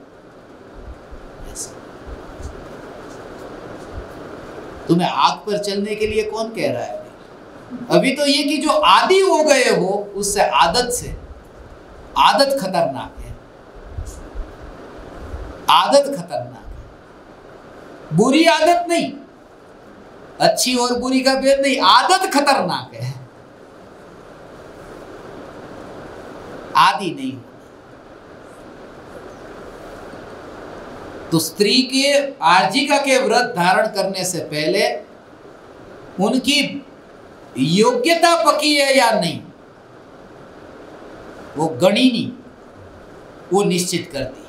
Speaker 2: तुम्हें आग पर चलने के लिए कौन कह रहा है? अभी तो ये कि जो आदी हो गए हो उससे, आदत से, आदत खतरनाक है, आदत खतरनाक है। बुरी आदत नहीं, अच्छी और बुरी का भेद नहीं, आदत खतरनाक है। आदी नहीं। तो स्त्री के आर्जिका के व्रत धारण करने से पहले उनकी योग्यता पकी है या नहीं, वो गणिनी वो निश्चित करती है।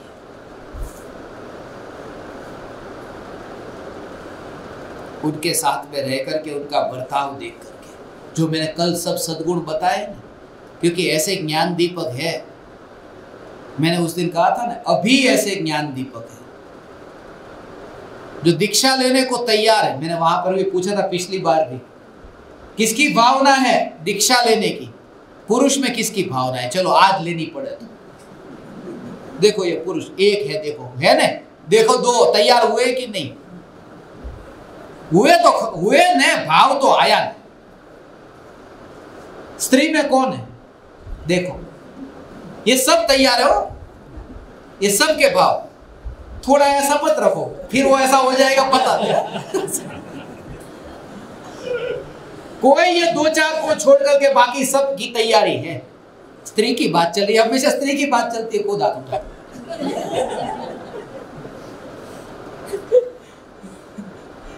Speaker 2: उनके साथ में रह करके, उनका बर्ताव देख करके, जो मैंने कल सब सद्गुण बताए ना, क्योंकि ऐसे ज्ञान दीपक है। मैंने उस दिन कहा था ना, अभी ऐसे ज्ञान दीपक है जो दीक्षा लेने को तैयार है। मैंने वहां पर भी पूछा था पिछली बार भी, किसकी भावना है दीक्षा लेने की? पुरुष में किसकी भावना है? चलो आज लेनी पड़े तो देखो, ये पुरुष एक है, देखो है ना, देखो दो तैयार हुए कि नहीं हुए? तो हुए न, भाव तो आया न। स्त्री में कौन है? देखो ये सब तैयार है, हो ये सब के भाव। थोड़ा ऐसा मत रखो, फिर वो ऐसा हो जाएगा पता नहीं। कोई ये 2-4 को छोड़ करके बाकी सब की तैयारी है। स्त्री की बात चल रही है, हमेशा स्त्री की बात चलती है, खुद आदमी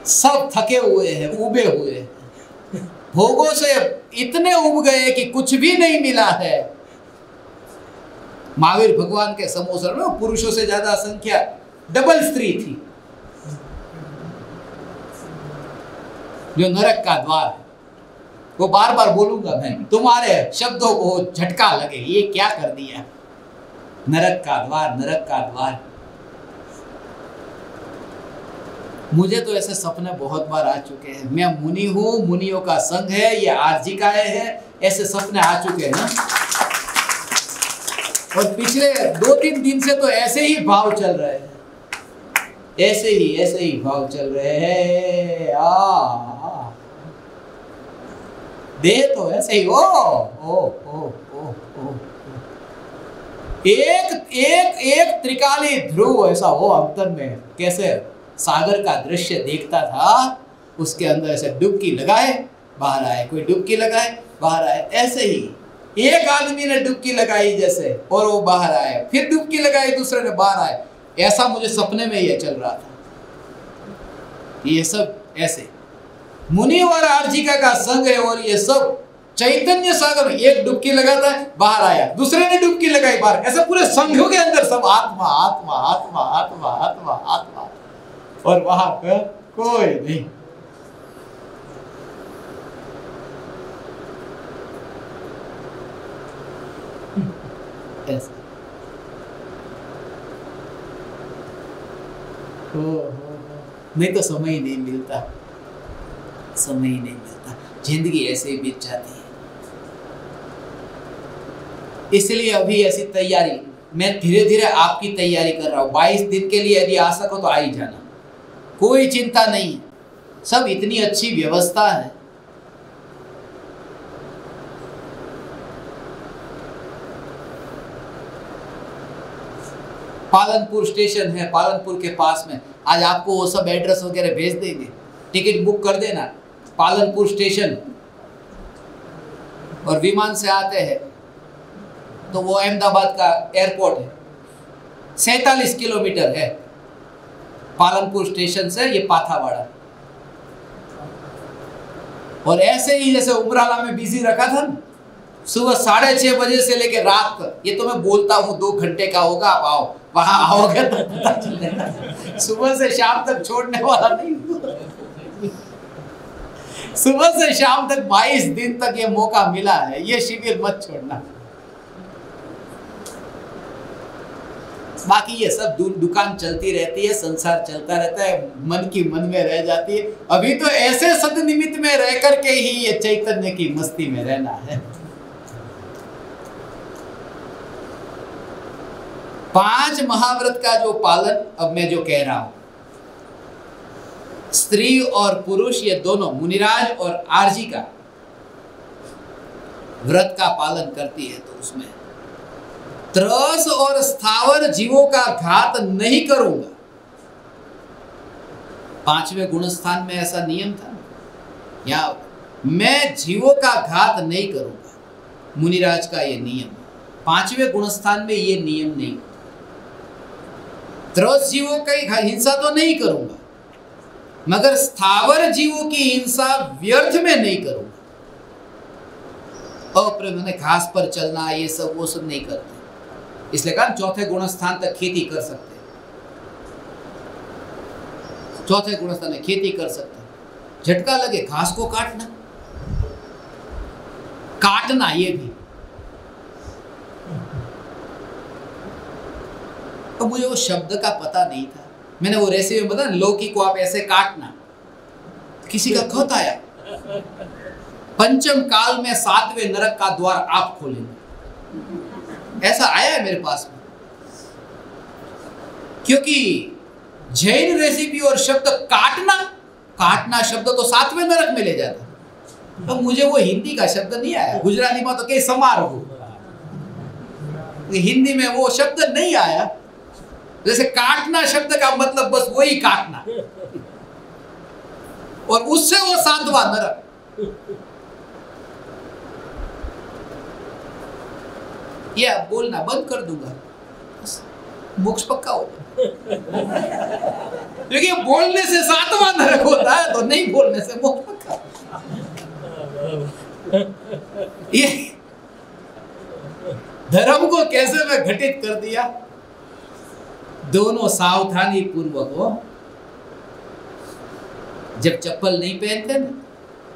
Speaker 2: सब थके हुए हैं, उबे हुए हैं, भोगों से इतने उब गए कि कुछ भी नहीं मिला है। महावीर भगवान के समोसर में पुरुषों से ज्यादा संख्या डबल स्त्री थी, जो नरक का द्वार है। वो बार बार बोलूंगा मैं, तुम्हारे शब्दों को झटका लगे, ये क्या कर दिया। नरक का द्वार, नरक का द्वार। मुझे तो ऐसे सपने बहुत बार आ चुके हैं। मैं मुनि हूं, मुनियों का संघ है, ये आर्जिकाएं हैं, ऐसे सपने आ चुके हैं ना। और पिछले 2-3 दिन से तो ऐसे ही भाव चल रहे हैं, ऐसे ही भाव चल रहे हैं। देह तो ऐसे ही ओ एक त्रिकाली ध्रुव ऐसा हो अंतर में, कैसे सागर का दृश्य देखता था, उसके अंदर ऐसे डुबकी लगाए बाहर आए, कोई डुबकी लगाए बाहर आए। ऐसे ही एक आदमी ने डुबकी लगाई जैसे, और वो बाहर आए, फिर डुबकी लगाई, दूसरे ने बाहर आए। ऐसा मुझे सपने में ये चल रहा था। ये सब ऐसे मुनि और आर्जिका का संग है, और ये सब चैतन्य सागर में एक डुबकी लगाता है, बाहर आया, दूसरे ने डुबकी लगाई बाहर, ऐसे पूरे संघों के अंदर सब आत्मा आत्मा आत्मा आत्मा आत्मा आत्मा, और वहां पर कोई नहीं। ऐसा नहीं तो समय ही नहीं मिलता, समय ही नहीं मिलता, जिंदगी ऐसे ही बीत जाती है। इसलिए अभी ऐसी तैयारी, मैं धीरे धीरे आपकी तैयारी कर रहा हूँ। 22 दिन के लिए यदि आ सको तो आ ही जाना, कोई चिंता नहीं, सब इतनी अच्छी व्यवस्था है। पालनपुर स्टेशन है, पालनपुर के पास में, आज आपको वो सब एड्रेस वगैरह भेज देंगे, टिकट बुक कर देना। पालनपुर स्टेशन, और विमान से आते हैं तो वो अहमदाबाद का एयरपोर्ट है, 47 किलोमीटर है पालनपुर स्टेशन से ये पाथावाड़ा। और ऐसे ही जैसे उमराला में बिजी रखा था ना, सुबह 6:30 बजे से लेके रात तक, ये तो मैं बोलता हूँ 2 घंटे का होगा, आप आओ, वहां आओगे तो पता चलेगा। सुबह से शाम तक छोड़ने वाला नहीं, सुबह से शाम तक 22 दिन तक ये मौका मिला है, ये शिविर मत छोड़ना। बाकी ये सब दुकान चलती रहती है, संसार चलता रहता है, मन की मन में रह जाती है। अभी तो ऐसे सदनिमित्त में रह करके ही ये चैतन्य की मस्ती में रहना है। 5 महाव्रत का जो पालन अब मैं जो कह रहा हूं, स्त्री और पुरुष ये दोनों, मुनिराज और आरजी का व्रत का पालन करती है, तो उसमें त्रस और स्थावर जीवों का घात नहीं करूंगा। 5वें गुणस्थान में ऐसा नियम था, या मैं जीवों का घात नहीं करूंगा, मुनिराज का ये नियम। 5वें गुणस्थान में ये नियम नहीं, त्रस जीवों की हिंसा तो नहीं करूंगा, मगर स्थावर जीवों की हिंसा व्यर्थ में नहीं करूंगा। मैंने घास पर चलना, ये सब वो सब नहीं करते, इसलिए कहा 4थे गुणस्थान तक खेती कर सकते, 4थे गुणस्थान में खेती कर सकते। झटका लगे घास को काटना ये भी। तो मुझे वो शब्द का पता नहीं था, मैंने वो रेसिपी बताया, लौकी को आप ऐसे काटना, किसी का खत आया, पंचम काल में 7वें नरक का द्वार आप खोलेंगे, ऐसा आया है मेरे पास में। क्योंकि जैन रेसिपी और शब्द काटना शब्द तो 7वें नरक में ले जाता, तो मुझे वो हिंदी का शब्द नहीं आया। गुजराती में तो कई समारोह, हिंदी में वो शब्द नहीं आया। जैसे काटना शब्द का मतलब बस वही काटना, और उससे वो 7वां नरक। ये अब बोलना बंद कर दूंगा, मोक्ष पक्का हो जाए। क्योंकि बोलने से 7वां नरक होता है, तो नहीं बोलने से मोक्ष पक्का। ये धर्म को कैसे मैं घटित कर दिया। दोनों सावधानी पूर्वक हो। जब चप्पल नहीं पहनते ना,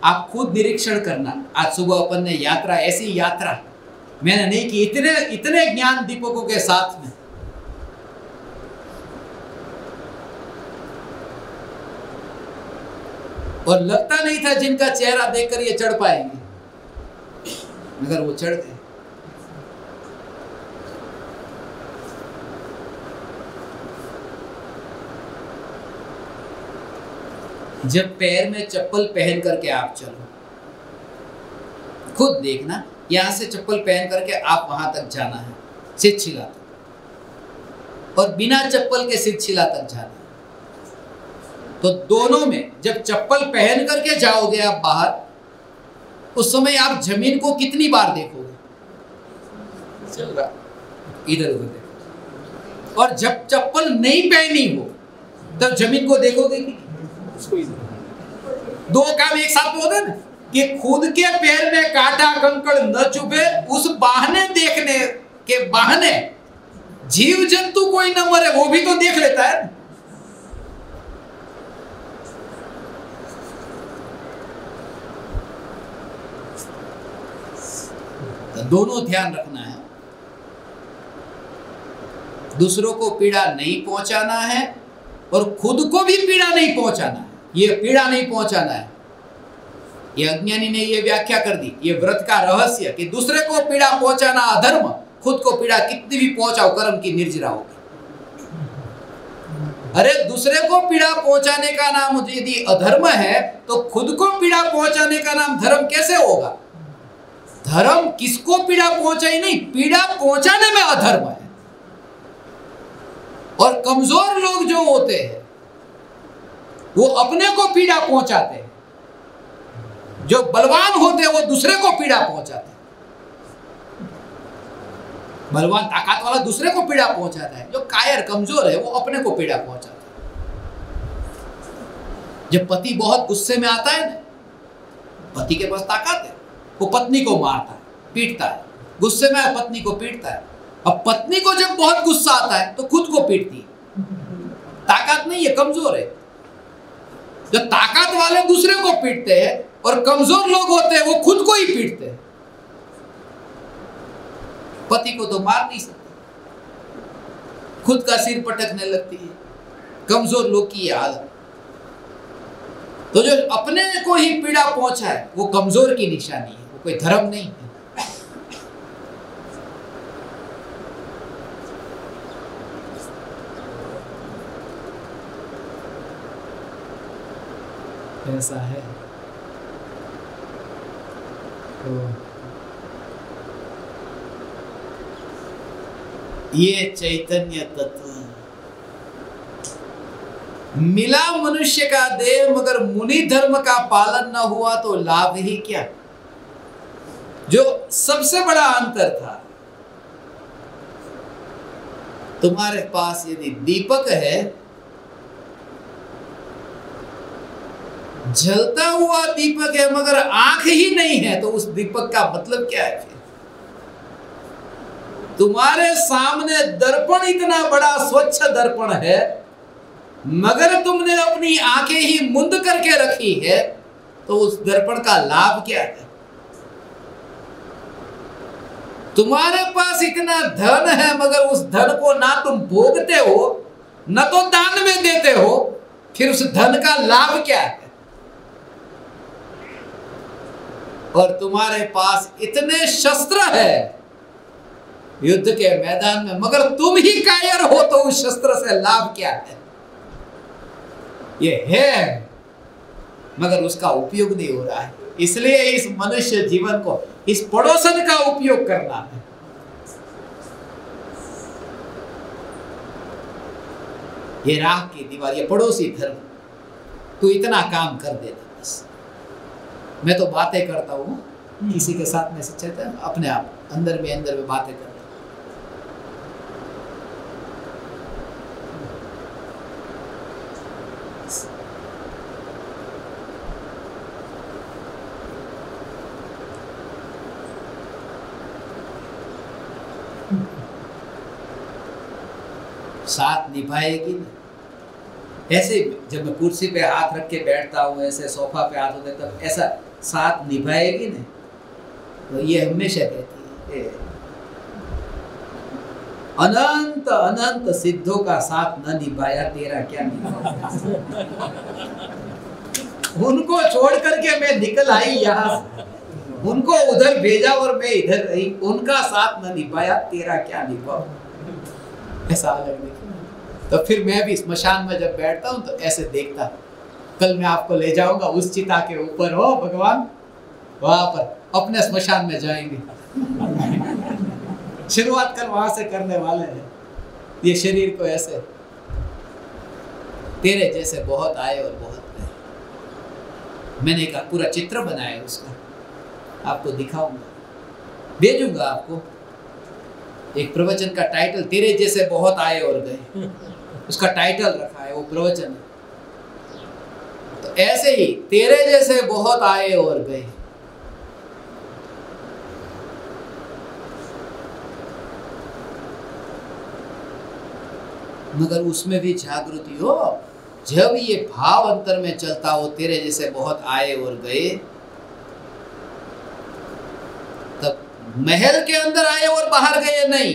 Speaker 2: आप खुद निरीक्षण करना। आज सुबह अपन ने यात्रा, ऐसी यात्रा मैंने नहीं की, इतने ज्ञान दीपकों के साथ में। और लगता नहीं था जिनका चेहरा देखकर ये चढ़ पाएंगे, मगर वो चढ़ गए। जब पैर में चप्पल पहन करके आप चलो, खुद देखना, यहां से चप्पल पहन करके आप वहां तक जाना है, सिरछिला तक, और बिना चप्पल के सिरछिला तक जाना है। तो दोनों में जब चप्पल पहन करके जाओगे आप बाहर, उस समय आप जमीन को कितनी बार देखोगे? चल रहा इधर उधर देखो। और जब चप्पल नहीं पहनी हो तब जमीन को देखोगे कि दो काम एक साथ होते ना, कि खुद के पैर में कांटा कंकड़ न चुभे, उस बहाने देखने के बहाने जीव जंतु कोई न मरे, वो भी तो देख लेता है। तो दोनों ध्यान रखना है। दूसरों को पीड़ा नहीं पहुंचाना है और खुद को भी पीड़ा नहीं पहुंचाना है। ये पीड़ा नहीं पहुंचाना है, ये अज्ञानी ने ये व्याख्या कर दी, ये व्रत का रहस्य कि दूसरे को पीड़ा पहुंचाना अधर्म, खुद को पीड़ा कितनी भी पहुंचाओ कर्म की निर्जरा होगी। अरे दूसरे को पीड़ा पहुंचाने का नाम यदि अधर्म है तो खुद को पीड़ा पहुंचाने का नाम धर्म कैसे होगा? धर्म किसको पीड़ा पहुंचाई नहीं, पीड़ा पहुंचाने में अधर्म है। और कमजोर लोग जो होते हैं वो अपने को पीड़ा पहुंचाते हैं, जो बलवान होते हैं वो दूसरे को पीड़ा पहुंचाते हैं। बलवान ताकत वाला दूसरे को पीड़ा पहुंचाता है, जो कायर कमजोर है वो अपने को पीड़ा पहुंचाता है। जब पति बहुत गुस्से में आता है ना, पति के पास ताकत है, वो पत्नी को मारता है, पीटता है, गुस्से में पत्नी को पीटता है। अब पत्नी को जब बहुत गुस्सा आता है तो खुद को पीटती है, ताकत नहीं है, कमजोर है। जो ताकत वाले दूसरे को पीटते हैं और कमजोर लोग होते हैं वो खुद को ही पीटते हैं। पति को तो मार नहीं सकते, खुद का सिर पटकने लगती है। कमजोर लोग की हालत। तो जो अपने को ही पीड़ा पहुंचा है वो कमजोर की निशानी है, वो कोई धर्म नहीं है। ऐसा है तो ये चैतन्य तत्व मिला मनुष्य का देह, मगर मुनि धर्म का पालन न हुआ तो लाभ ही क्या? जो सबसे बड़ा अंतर था, तुम्हारे पास यदि दीपक है, जलता हुआ दीपक है, मगर आंख ही नहीं है, तो उस दीपक का मतलब क्या है? फिर तुम्हारे सामने दर्पण इतना बड़ा स्वच्छ दर्पण है, मगर तुमने अपनी आंखें ही मुंद करके रखी है, तो उस दर्पण का लाभ क्या है? तुम्हारे पास इतना धन है, मगर उस धन को ना तुम भोगते हो, न तो दान में देते हो, फिर उस धन का लाभ क्या है? और तुम्हारे पास इतने शस्त्र है युद्ध के मैदान में, मगर तुम ही कायर हो, तो उस शस्त्र से लाभ क्या है? ये है मगर उसका उपयोग नहीं हो रहा है। इसलिए इस मनुष्य जीवन को इस पड़ोसन का उपयोग करना है। ये राह की दीवार, ये पड़ोसी धर्म, तू इतना काम कर देता बस। मैं तो बातें करता हूँ किसी के साथ में सच्चे अपने आप अंदर में बातें कर। साथ निभाएगी ना। ऐसे जब मैं कुर्सी पे हाथ रख के बैठता हूँ, ऐसे सोफा पे हाथ होते, तब ऐसा साथ निभाएगी ना। तो ये हमेशा कहती है अनंत अनंत सिद्धों का साथ न निभाया तेरा क्या निभाया। उनको छोड़ करके मैं निकल आई यहाँ, उनको उधर भेजा और मैं इधर रही, उनका साथ न निभाया तेरा क्या निभाऊं। ऐसा अलग नहीं। तो फिर मैं भी स्मशान में जब बैठता हूँ तो ऐसे देखता, कल मैं आपको ले जाऊंगा उस चिता के ऊपर, हो भगवान, वहां पर अपने स्मशान में जाएंगे। शुरुआत कल वहां से करने वाले हैं। ये शरीर को ऐसे तेरे जैसे बहुत आए और बहुत गए। मैंने एक पूरा चित्र बनाया उसका, आपको दिखाऊंगा, भेजूंगा आपको। एक प्रवचन का टाइटल तेरे जैसे बहुत आए और गए, उसका टाइटल रखा है, वो प्रवचन है। तो ऐसे ही तेरे जैसे बहुत आए और गए, मगर उसमें भी जागृति हो। जब ये भाव अंतर में चलता हो, तेरे जैसे बहुत आए और गए, तब महल के अंदर आए और बाहर गए नहीं,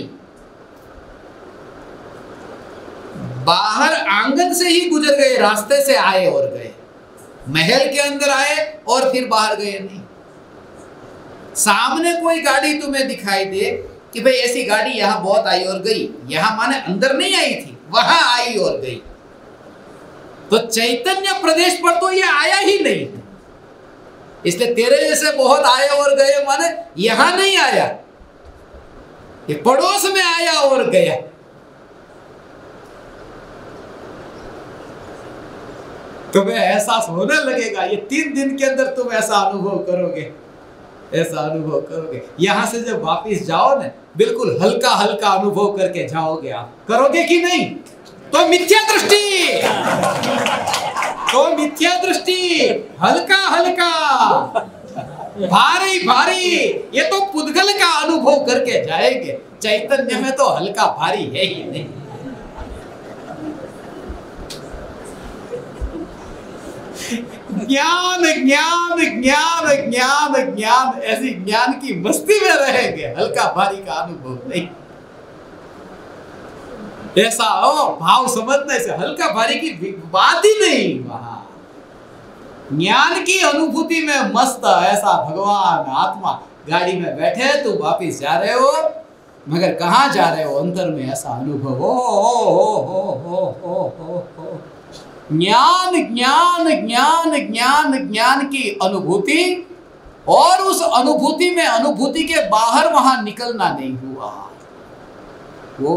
Speaker 2: बाहर आंगन से ही गुजर गए, रास्ते से आए और गए, महल के अंदर आए और फिर बाहर गए नहीं। सामने कोई गाड़ी तुम्हें दिखाई दे कि भाई ऐसी गाड़ी यहां बहुत आई और गई, यहां माने अंदर नहीं आई थी, वहां आई और गई, तो चैतन्य प्रदेश पर तो ये आया ही नहीं। इसलिए तेरे जैसे बहुत आए और गए माने यहां नहीं आया, ये पड़ोस में आया और गया। तुम्हें एहसास होने लगेगा, ये 3 दिन के अंदर तुम ऐसा अनुभव करोगे, ऐसा अनुभव करोगे। यहां से जब वापस जाओ ना, बिल्कुल हल्का हल्का अनुभव करके जाओगे। आप करोगे कि नहीं? तो मिथ्या दृष्टि, तो मिथ्या दृष्टि, हल्का हल्का, भारी भारी, ये तो पुद्गल का अनुभव करके जाएंगे। चैतन्य में तो हल्का भारी है ही नहीं। ज्ञान ज्ञान ज्ञान ज्ञान ज्ञान, ऐसी ज्ञान की मस्ती में रहेंगे, हल्का भारी का अनुभव नहीं। ऐसा भाव समझने से हल्का भारी की बात ही नहीं। वहां ज्ञान की अनुभूति में मस्त, ऐसा भगवान आत्मा गाड़ी में बैठे, तो वापिस जा रहे हो, मगर कहां जा रहे हो? अंतर में ऐसा अनुभव हो। ज्ञान ज्ञान ज्ञान ज्ञान ज्ञान की अनुभूति, और उस अनुभूति में अनुभूति के बाहर वहां निकलना नहीं हुआ। हो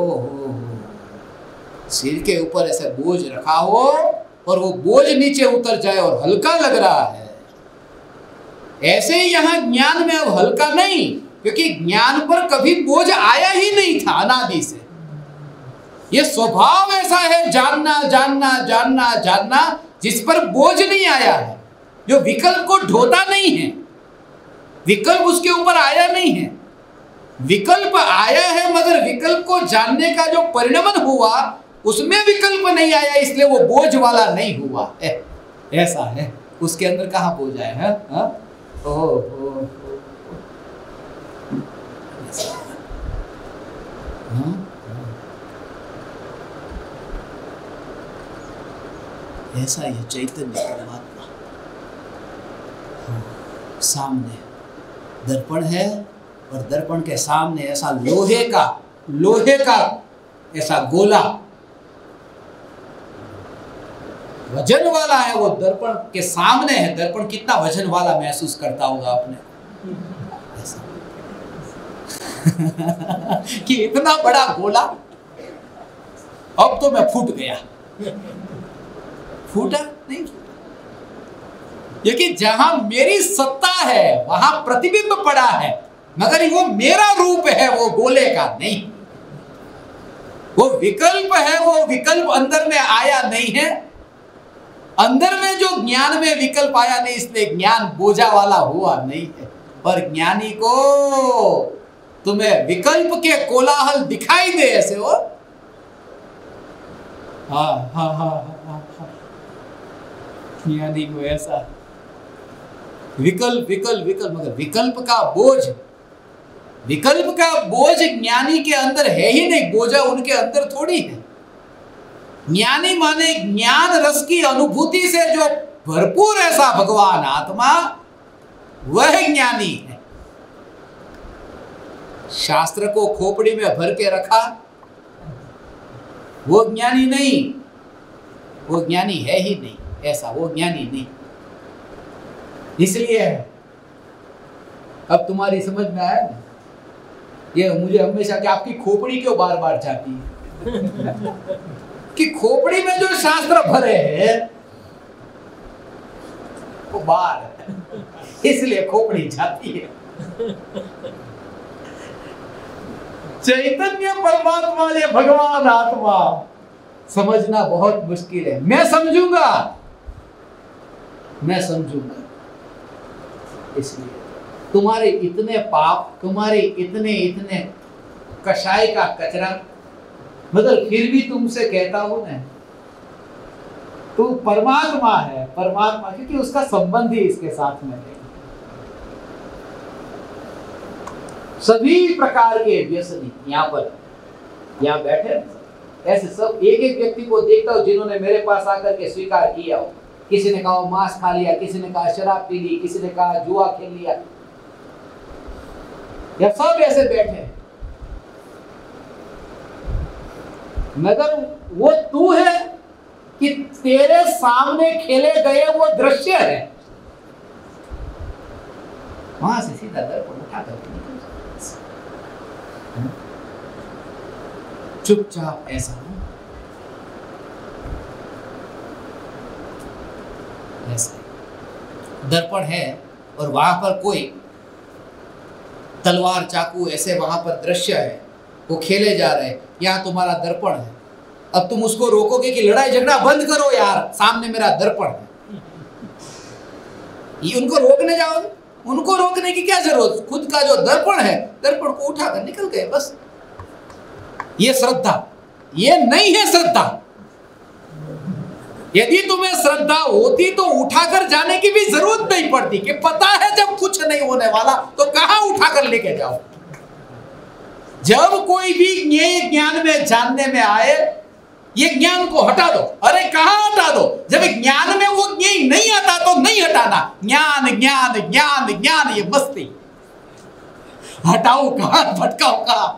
Speaker 2: सिर के ऊपर ऐसे बोझ रखा हो और वो बोझ नीचे उतर जाए और हल्का लग रहा है, ऐसे ही यहां ज्ञान में अब हल्का नहीं, क्योंकि ज्ञान पर कभी बोझ आया ही नहीं था अनादि से। ये स्वभाव ऐसा है, जानना जानना जानना जानना, जिस पर बोझ नहीं आया है, जो विकल्प को ढोता नहीं है, विकल्प उसके ऊपर आया नहीं है। विकल्प आया है, मगर विकल्प को जानने का जो परिणमन हुआ उसमें विकल्प नहीं आया, इसलिए वो बोझ वाला नहीं हुआ। ऐसा है, उसके अंदर कहाँ बोझ आया है? ऐसा ही चैतन्य परमात्मा सामने दर्पण है, और दर्पण के सामने ऐसा लोहे का ऐसा गोला वजन वाला है, वो दर्पण के सामने है। दर्पण कितना वजन वाला महसूस करता होगा आपने, ऐसा कि इतना बड़ा गोला, अब तो मैं फूट गया। फूटा नहीं फूटा, क्योंकि जहां मेरी सत्ता है वहां प्रतिबिंब पड़ा है, मगर वो मेरा रूप है, वो गोले का नहीं। वो विकल्प है, वो विकल्प अंदर में आया नहीं है। अंदर में जो ज्ञान में विकल्प आया नहीं, इसलिए ज्ञान बोझा वाला हुआ नहीं है। पर ज्ञानी को तुम्हें विकल्प के कोलाहल दिखाई दे ऐसे हो, ज्ञानी को ऐसा विकल्प विकल्प विकल्प, मगर विकल्प का बोझ ज्ञानी के अंदर है ही नहीं, बोझा उनके अंदर थोड़ी है। ज्ञानी माने ज्ञान रस की अनुभूति से जो भरपूर ऐसा भगवान आत्मा, वह ज्ञानी है। शास्त्र को खोपड़ी में भर के रखा, वो ज्ञानी नहीं, वो ज्ञानी है ही नहीं, ऐसा वो ज्ञानी नहीं। इसलिए अब तुम्हारी समझ में आया ना, ये मुझे हमेशा कि आपकी खोपड़ी क्यों बार बार जाती है कि खोपड़ी में जो शास्त्र भरे हैं वो बाहर है, इसलिए खोपड़ी जाती है। चैतन्य परमात्मा, ये भगवान आत्मा समझना बहुत मुश्किल है। मैं समझूंगा, इसलिए तुम्हारे इतने पाप, तुम्हारे इतने कषाय का कचरा, मगर फिर भी तुमसे कहता हूं ना, तू परमात्मा है, परमात्मा, क्योंकि उसका संबंध ही इसके साथ में है। सभी प्रकार के व्यसनी यहाँ बैठे, ऐसे सब एक एक व्यक्ति को देखता हूं जिन्होंने मेरे पास आकर के स्वीकार किया हो। किसी ने कहा मांस खा लिया, किसी ने कहा शराब पी ली, किसी ने कहा जुआ खेल लिया, या सब ऐसे बैठे हैं। मगर वो तू है कि तेरे सामने खेले गए वो दृश्य है, वहां से सीधा दर्पण उठा करके निकल जाए। चुपचाप ऐसा हो, ऐसा दर्पण है और वहां पर कोई तलवार चाकू ऐसे वहां पर दृश्य है, वो खेले जा रहे हैं। यहाँ तुम्हारा दर्पण है, अब तुम उसको रोकोगे कि लड़ाई झगड़ा बंद करो यार, सामने मेरा दर्पण है, ये उनको रोकने जाओगे? उनको रोकने की क्या जरूरत, खुद का जो दर्पण है, दर्पण को उठाकर निकल गए बस। ये श्रद्धा, ये नहीं है श्रद्धा। यदि तुम्हें श्रद्धा होती तो उठाकर जाने की भी जरूरत नहीं पड़ती, कि पता है जब कुछ नहीं होने वाला तो कहां उठाकर लेके जाओ। जब कोई भी ज्ञान में जानने में आए, ये ज्ञान को हटा दो। अरे कहां हटा दो, जब ज्ञान में वो ज्ञान नहीं आता तो नहीं हटाना। ज्ञान ज्ञान ज्ञान ज्ञान, ये मस्ती। हटाओ कहां, भटकाओ कहां?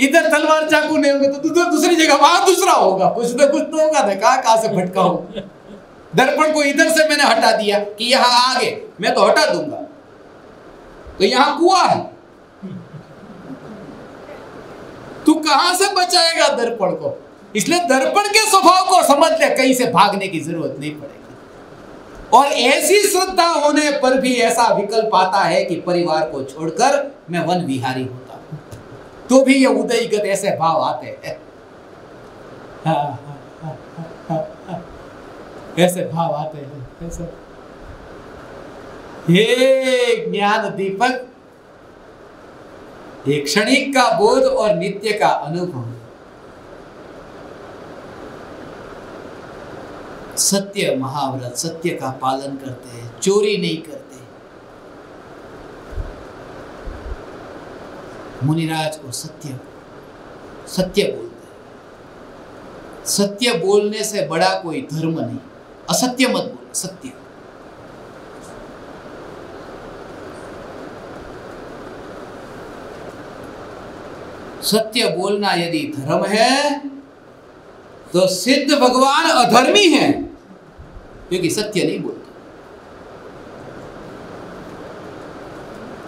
Speaker 2: इधर तलवार चाकू नहीं होंगे तो दूसरी जगह वहां दूसरा होगा, कुछ ना कुछ तो होगा ना। कहां से भटकाओ? दर्पण को इधर से मैंने हटा दिया कि यहां आगे मैं तो हटा दूंगा, तो यहां कुआं है, तू कहां से बचाएगा दर्पण को? इसलिए दर्पण के स्वभाव को समझ ले, कहीं से भागने की जरूरत नहीं पड़ेगी। और ऐसी श्रद्धा होने पर भी ऐसा विकल्प आता है कि परिवार को छोड़कर मैं वन विहारी होता हूं, तो भी ये उदयगत ऐसे भाव आते हैं। ऐसे भाव आते हैं, ऐसे। हे ज्ञान दीपक, एक क्षणिक का बोध और नित्य का अनुभव। सत्य महाव्रत, सत्य का पालन करते हैं, चोरी नहीं करते। मुनिराज को सत्य सत्य बोलते हैं। सत्य बोलने से बड़ा कोई धर्म नहीं। असत्य मत बोलो, सत्य। सत्य बोलना यदि धर्म है तो सिद्ध भगवान अधर्मी हैं, क्योंकि सत्य नहीं बोलते।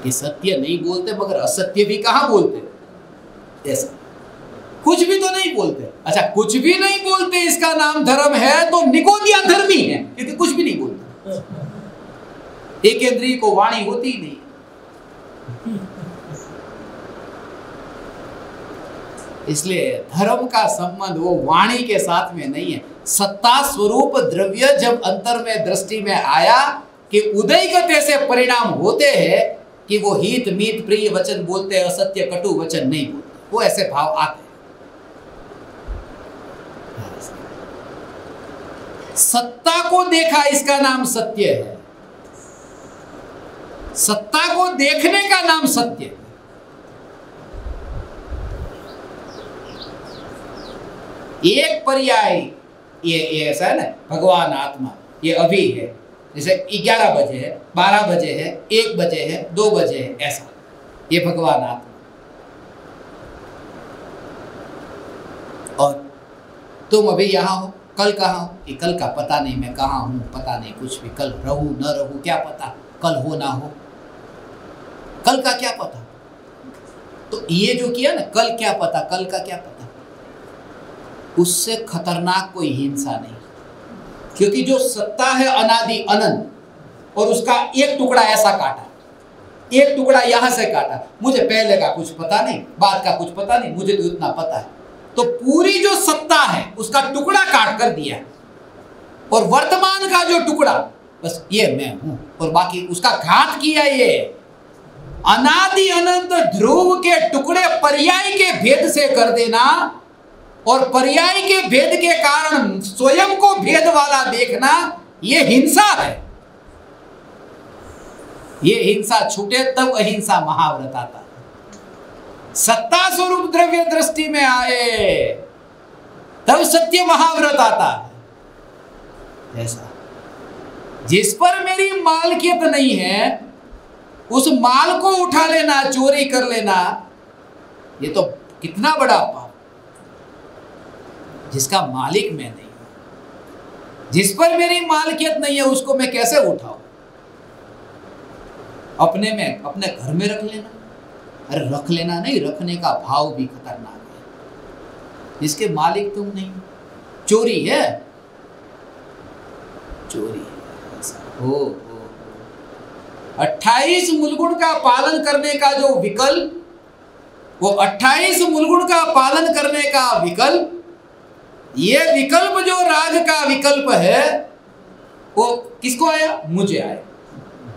Speaker 2: कि सत्य नहीं बोलते मगर असत्य भी कहां बोलते? ऐसा कुछ भी तो नहीं बोलते। अच्छा, कुछ भी नहीं बोलते इसका नाम धर्म है, तो निकोदिया धर्मी है, क्योंकि कुछ भी नहीं बोलते। एक इंद्रिय को वाणी होती ही नहीं। इसलिए धर्म का संबंध वो वाणी के साथ में नहीं है। सत्ता स्वरूप द्रव्य जब अंतर में दृष्टि में आया कि उदयगत ऐसे परिणाम होते हैं कि वो हित मीत प्रिय वचन बोलते हैं, असत्य कटु वचन नहीं बोलते, वो ऐसे भाव आते हैं। सत्ता को देखा, इसका नाम सत्य है। सत्ता को देखने का नाम सत्य है। एक पर्याय ये ऐसा है ना, भगवान आत्मा ये अभी है, जैसे 11 बजे है, 12 बजे है, 1 बजे है, 2 बजे है, ऐसा ये भगवान आत्मा। और तुम अभी यहाँ हो, कल कहाँ हो, कि कल का पता नहीं, मैं कहाँ हूँ पता नहीं, कुछ भी, कल रहूं न रहूं क्या पता, कल हो ना हो, कल का क्या पता। तो ये जो किया ना, कल क्या पता, कल का क्या पता, उससे खतरनाक कोई हिंसा नहीं। क्योंकि जो सत्ता है अनादि अनंत, और उसका एक टुकड़ा ऐसा काटा, एक टुकड़ा यहां से काटा, मुझे पहले का कुछ पता नहीं, बाद का कुछ पता नहीं, मुझे तो इतना पता है, तो पूरी जो सत्ता है उसका टुकड़ा काट कर दिया, और वर्तमान का जो टुकड़ा बस ये मैं हूं, और बाकी उसका घात किया। ये अनादि अनंत ध्रुव के टुकड़े पर्याय के भेद से कर देना, और पर्याय के भेद के कारण स्वयं को भेद वाला देखना, ये हिंसा है। ये हिंसा छूटे तब अहिंसा महाव्रत आता है। सत्ता स्वरूप द्रव्य दृष्टि में आए तब सत्य महाव्रत आता है। ऐसा जिस पर मेरी मालकियत नहीं है उस माल को उठा लेना, चोरी कर लेना, ये तो कितना बड़ा पाप। जिसका मालिक मैं नहीं हूं, जिस पर मेरी मालकियत नहीं है, उसको मैं कैसे उठाऊं? अपने में, अपने घर में रख लेना। अरे रख लेना नहीं, रखने का भाव भी खतरनाक है। जिसके मालिक तुम नहीं, चोरी है, चोरी है। ऐसा हो 28 मूलगुण का पालन करने का जो विकल्प, वो 28 मूलगुण का पालन करने का विकल्प, ये विकल्प जो राग का विकल्प है, वो किसको आया? मुझे आया।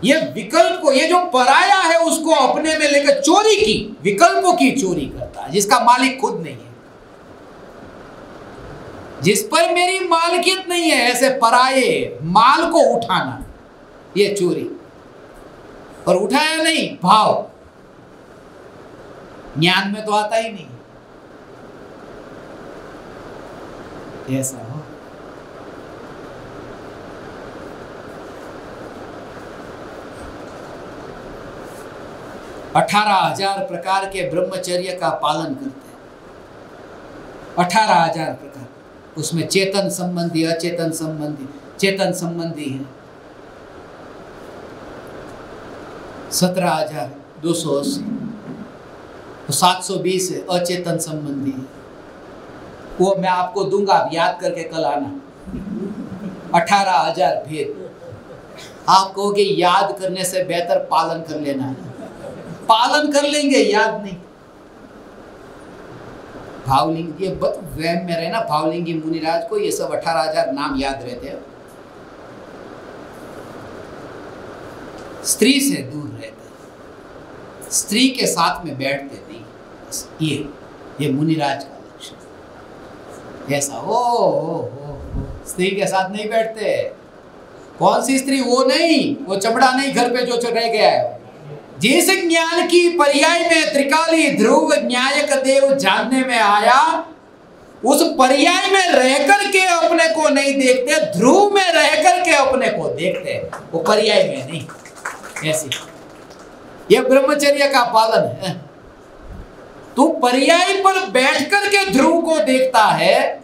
Speaker 2: ये विकल्प को, ये जो पराया है उसको अपने में लेकर चोरी की, विकल्पों की चोरी करता है, जिसका मालिक खुद नहीं है। जिस पर मेरी मालकियत नहीं है, ऐसे पराये माल को उठाना, ये चोरी। और उठाया नहीं, भाव ज्ञान में तो आता ही नहीं। ऐसा हो। अठारह 18,000 प्रकार के ब्रह्मचर्य का पालन करते हैं। 18,000 प्रकार, उसमें चेतन संबंधी, अचेतन संबंधी, चेतन संबंधी है 17,280, 720 है अचेतन संबंधी है। वो मैं आपको दूंगा, याद करके कल आना। 18,000 भेद। आप कहोगे याद करने से बेहतर पालन कर लेना है। पालन कर लेंगे, याद नहीं। भावलिंग, ये वहम में रहे ना, भावलिंगी मुनिराज को ये सब 18,000 नाम याद रहते हैं। स्त्री से दूर रहते, स्त्री के साथ में बैठते नहीं। ये मुनिराज का लक्षण। ऐसा हो स्त्री के साथ नहीं बैठते। कौन सी स्त्री? वो नहीं, वो चमड़ा नहीं घर पे जो रह गया है। जिस ज्ञान की पर्याय में त्रिकाली ध्रुव न्यायक देव जानने में आया, उस पर्याय में रहकर के अपने को नहीं देखते, ध्रुव में रहकर के अपने को देखते, वो पर्याय में नहीं। ऐसी यह ब्रह्मचर्य का पालन है। तू पर्याय पर बैठकर के ध्रुव को देखता है,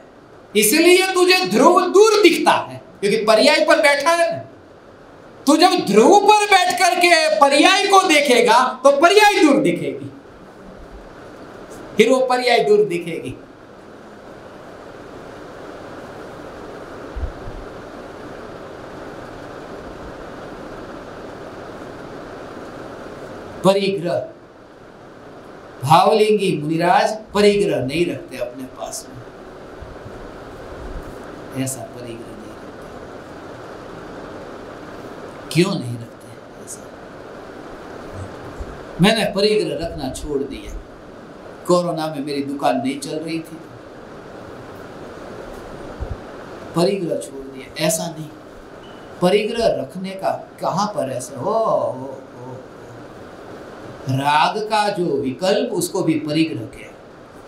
Speaker 2: इसलिए तुझे ध्रुव दूर दिखता है, क्योंकि पर्याय पर बैठा है ना। तू जब ध्रुव पर बैठ करके पर्याय को देखेगा तो पर्याय दूर दिखेगी, फिर वो पर्याय दूर दिखेगी। परिग्रह, भावलिंगी मुनिराज परिग्रह नहीं रखते अपने पास में। ऐसा परिग्रह नहीं रखते। क्यों नहीं रखते ऐसा? मैंने परिग्रह रखना छोड़ दिया। कोरोना में मेरी दुकान नहीं चल रही थी, परिग्रह छोड़ दिया। ऐसा नहीं, परिग्रह रखने का कहां पर ऐसा हो। राग का जो विकल्प, उसको भी परिग्रह किया।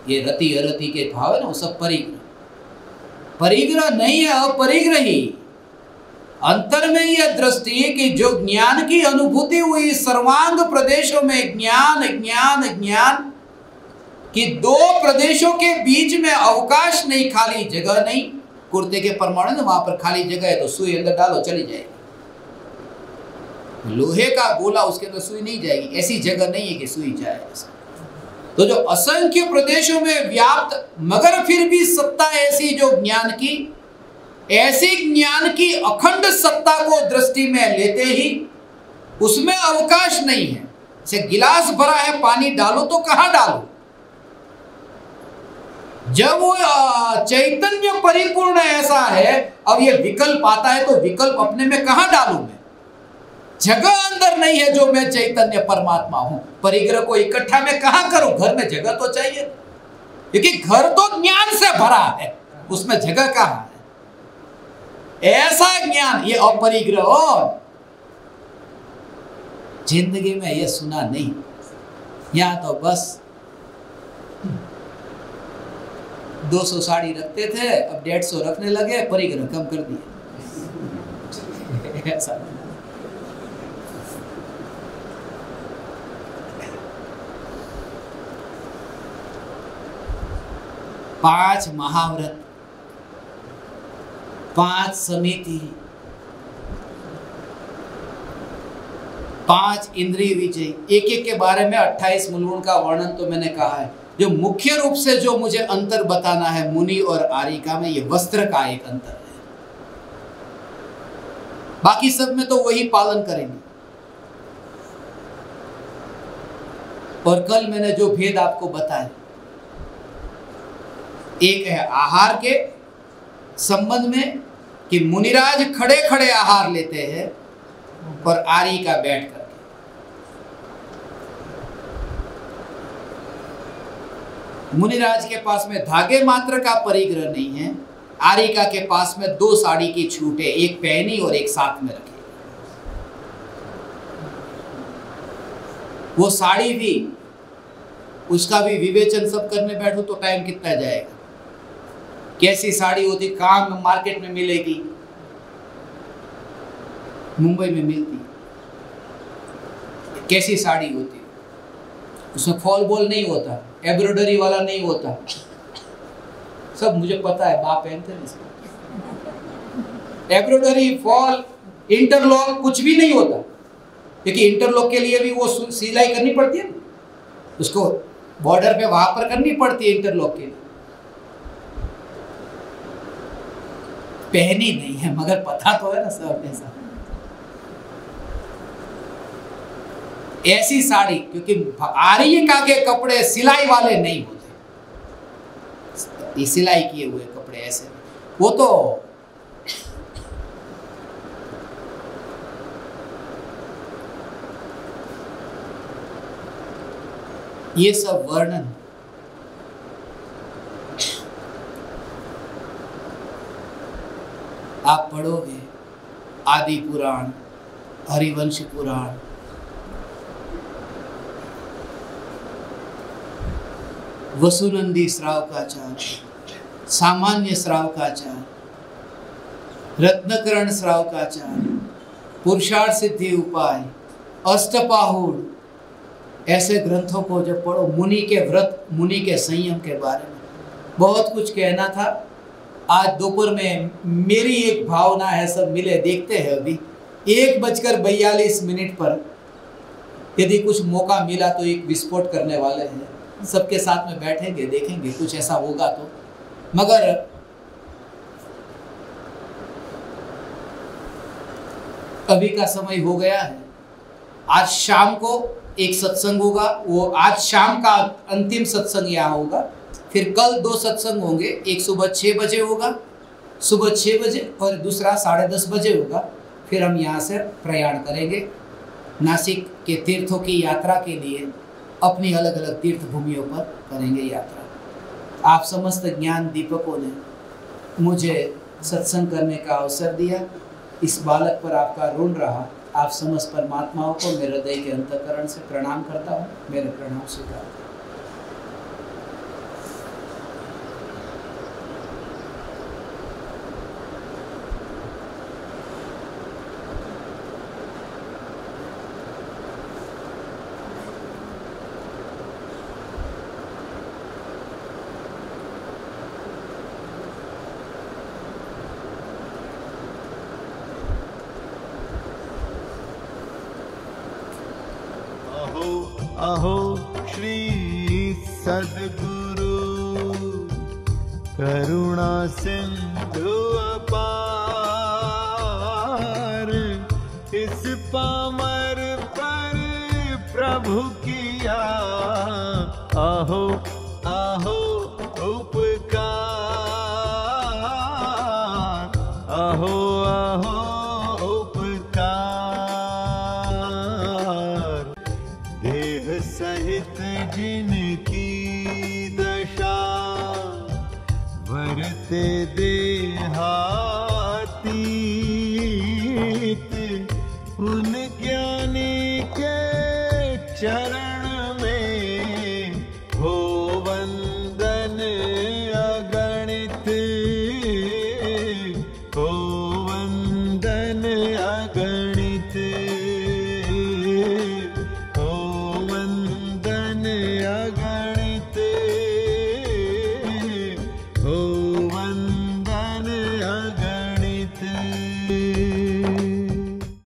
Speaker 2: ये रति अरति के भाव है ना, वो सब परिग्रह। परिग्रह नहीं है, अपरिग्रही। अंतर में यह दृष्टि कि जो ज्ञान की अनुभूति हुई सर्वांग प्रदेशों में, ज्ञान ज्ञान ज्ञान कि दो प्रदेशों के बीच में अवकाश नहीं, खाली जगह नहीं। कुर्ते के परमाणु, वहां पर खाली जगह है तो सुई अंदर डालो चली जाएगी। लोहे का गोला, उसके अंदर सुई नहीं जाएगी, ऐसी जगह नहीं है कि सुई जाए। तो जो असंख्य प्रदेशों में व्याप्त, मगर फिर भी सत्ता ऐसी जो ज्ञान की, ऐसी ज्ञान की अखंड सत्ता को दृष्टि में लेते ही उसमें अवकाश नहीं है। जैसे गिलास भरा है, पानी डालो तो कहां डालो? जब वो चैतन्य परिपूर्ण ऐसा है, अब ये विकल्प आता है तो विकल्प अपने में कहां डालूं मैं? जगह अंदर नहीं है जो मैं चैतन्य परमात्मा हूं। परिग्रह को इकट्ठा मैं कहां करूं? घर में जगह तो चाहिए, क्योंकि घर तो ज्ञान से भरा है, उसमें जगह कहां है? ऐसा ज्ञान, ये अपरिग्रह। जिंदगी में ये सुना नहीं, या तो बस 200 साड़ी रखते थे, अब 150 रखने लगे, परिग्रह कम कर दिए। ऐसा 5 महाव्रत, 5 समिति, 5 इंद्रिय विजय, एक एक के बारे में 28 मूलगुण का वर्णन तो मैंने कहा है। जो मुख्य रूप से जो मुझे अंतर बताना है मुनि और आरिका में, ये वस्त्र का एक अंतर है। बाकी सब में तो वही पालन करेंगे। और कल मैंने जो भेद आपको बताया, एक है आहार के संबंध में कि मुनिराज खड़े खड़े आहार लेते हैं और आरिका बैठ करके। मुनिराज के पास में धागे मात्र का परिग्रह नहीं है, आरिका के पास में 2 साड़ी की छूट है, एक पहनी और एक साथ में रखी। वो साड़ी भी, उसका भी विवेचन सब करने बैठो तो टाइम कितना जाएगा। कैसी साड़ी होती, कहाँ मार्केट में मिलेगी, मुंबई में मिलती, कैसी साड़ी होती, उसमें फॉल बॉल नहीं होता, एम्ब्रॉयडरी वाला नहीं होता, सब मुझे पता है, बाप पहनते हैं इसको। एम्ब्रॉयडरी, फॉल, इंटरलॉक कुछ भी नहीं होता, क्योंकि इंटरलॉक के लिए भी वो सिलाई करनी पड़ती है, उसको बॉर्डर पे वहां पर करनी पड़ती है इंटरलॉक के लिए। पहनी नहीं है मगर पता तो है ना सब ऐसा। ऐसी साड़ी, क्योंकि आरिका के कपड़े सिलाई वाले नहीं होते, ये सिलाई किए हुए कपड़े ऐसे, वो तो ये सब वर्णन आप पढ़ोगे, आदि पुराण, हरिवंश पुराण, वसुनंदी श्रावकाचार, सामान्य श्रावकाचार, रत्नकरण श्रावकाचार, पुरुषार्थ सिद्धि उपाय, अष्टपाहुड़, ऐसे ग्रंथों को जब पढ़ो, मुनि के व्रत, मुनि के संयम के बारे में बहुत कुछ कहना था। आज दोपहर में मेरी एक भावना है, सब मिले देखते हैं, अभी 1:42 पर यदि कुछ मौका मिला तो एक विस्फोट करने वाले हैं, सबके साथ में बैठेंगे, देखेंगे कुछ ऐसा होगा तो। मगर अभी का समय हो गया है। आज शाम को एक सत्संग होगा, वो आज शाम का अंतिम सत्संग यहाँ होगा। फिर कल 2 सत्संग होंगे, एक सुबह 6 बजे होगा, सुबह 6 बजे, और दूसरा 10:30 बजे होगा। फिर हम यहाँ से प्रयाण करेंगे नासिक के तीर्थों की यात्रा के लिए, अपनी अलग अलग तीर्थ भूमियों पर करेंगे यात्रा। आप समस्त ज्ञान दीपकों ने मुझे सत्संग करने का अवसर दिया, इस बालक पर आपका ऋण रहा। आप समस्त परमात्माओं को मेरे हृदय के अंतःकरण से प्रणाम करता हूँ, मेरे प्रणाम स्वीकार।
Speaker 3: अहो श्री सद्गुरु करुणा सिंधु अपार, इस पामर पर प्रभु किया अहो अहो उपकार, अहो अहो सहित जिनकी दशा वरते देहातीत, उन ज्ञानी के चरण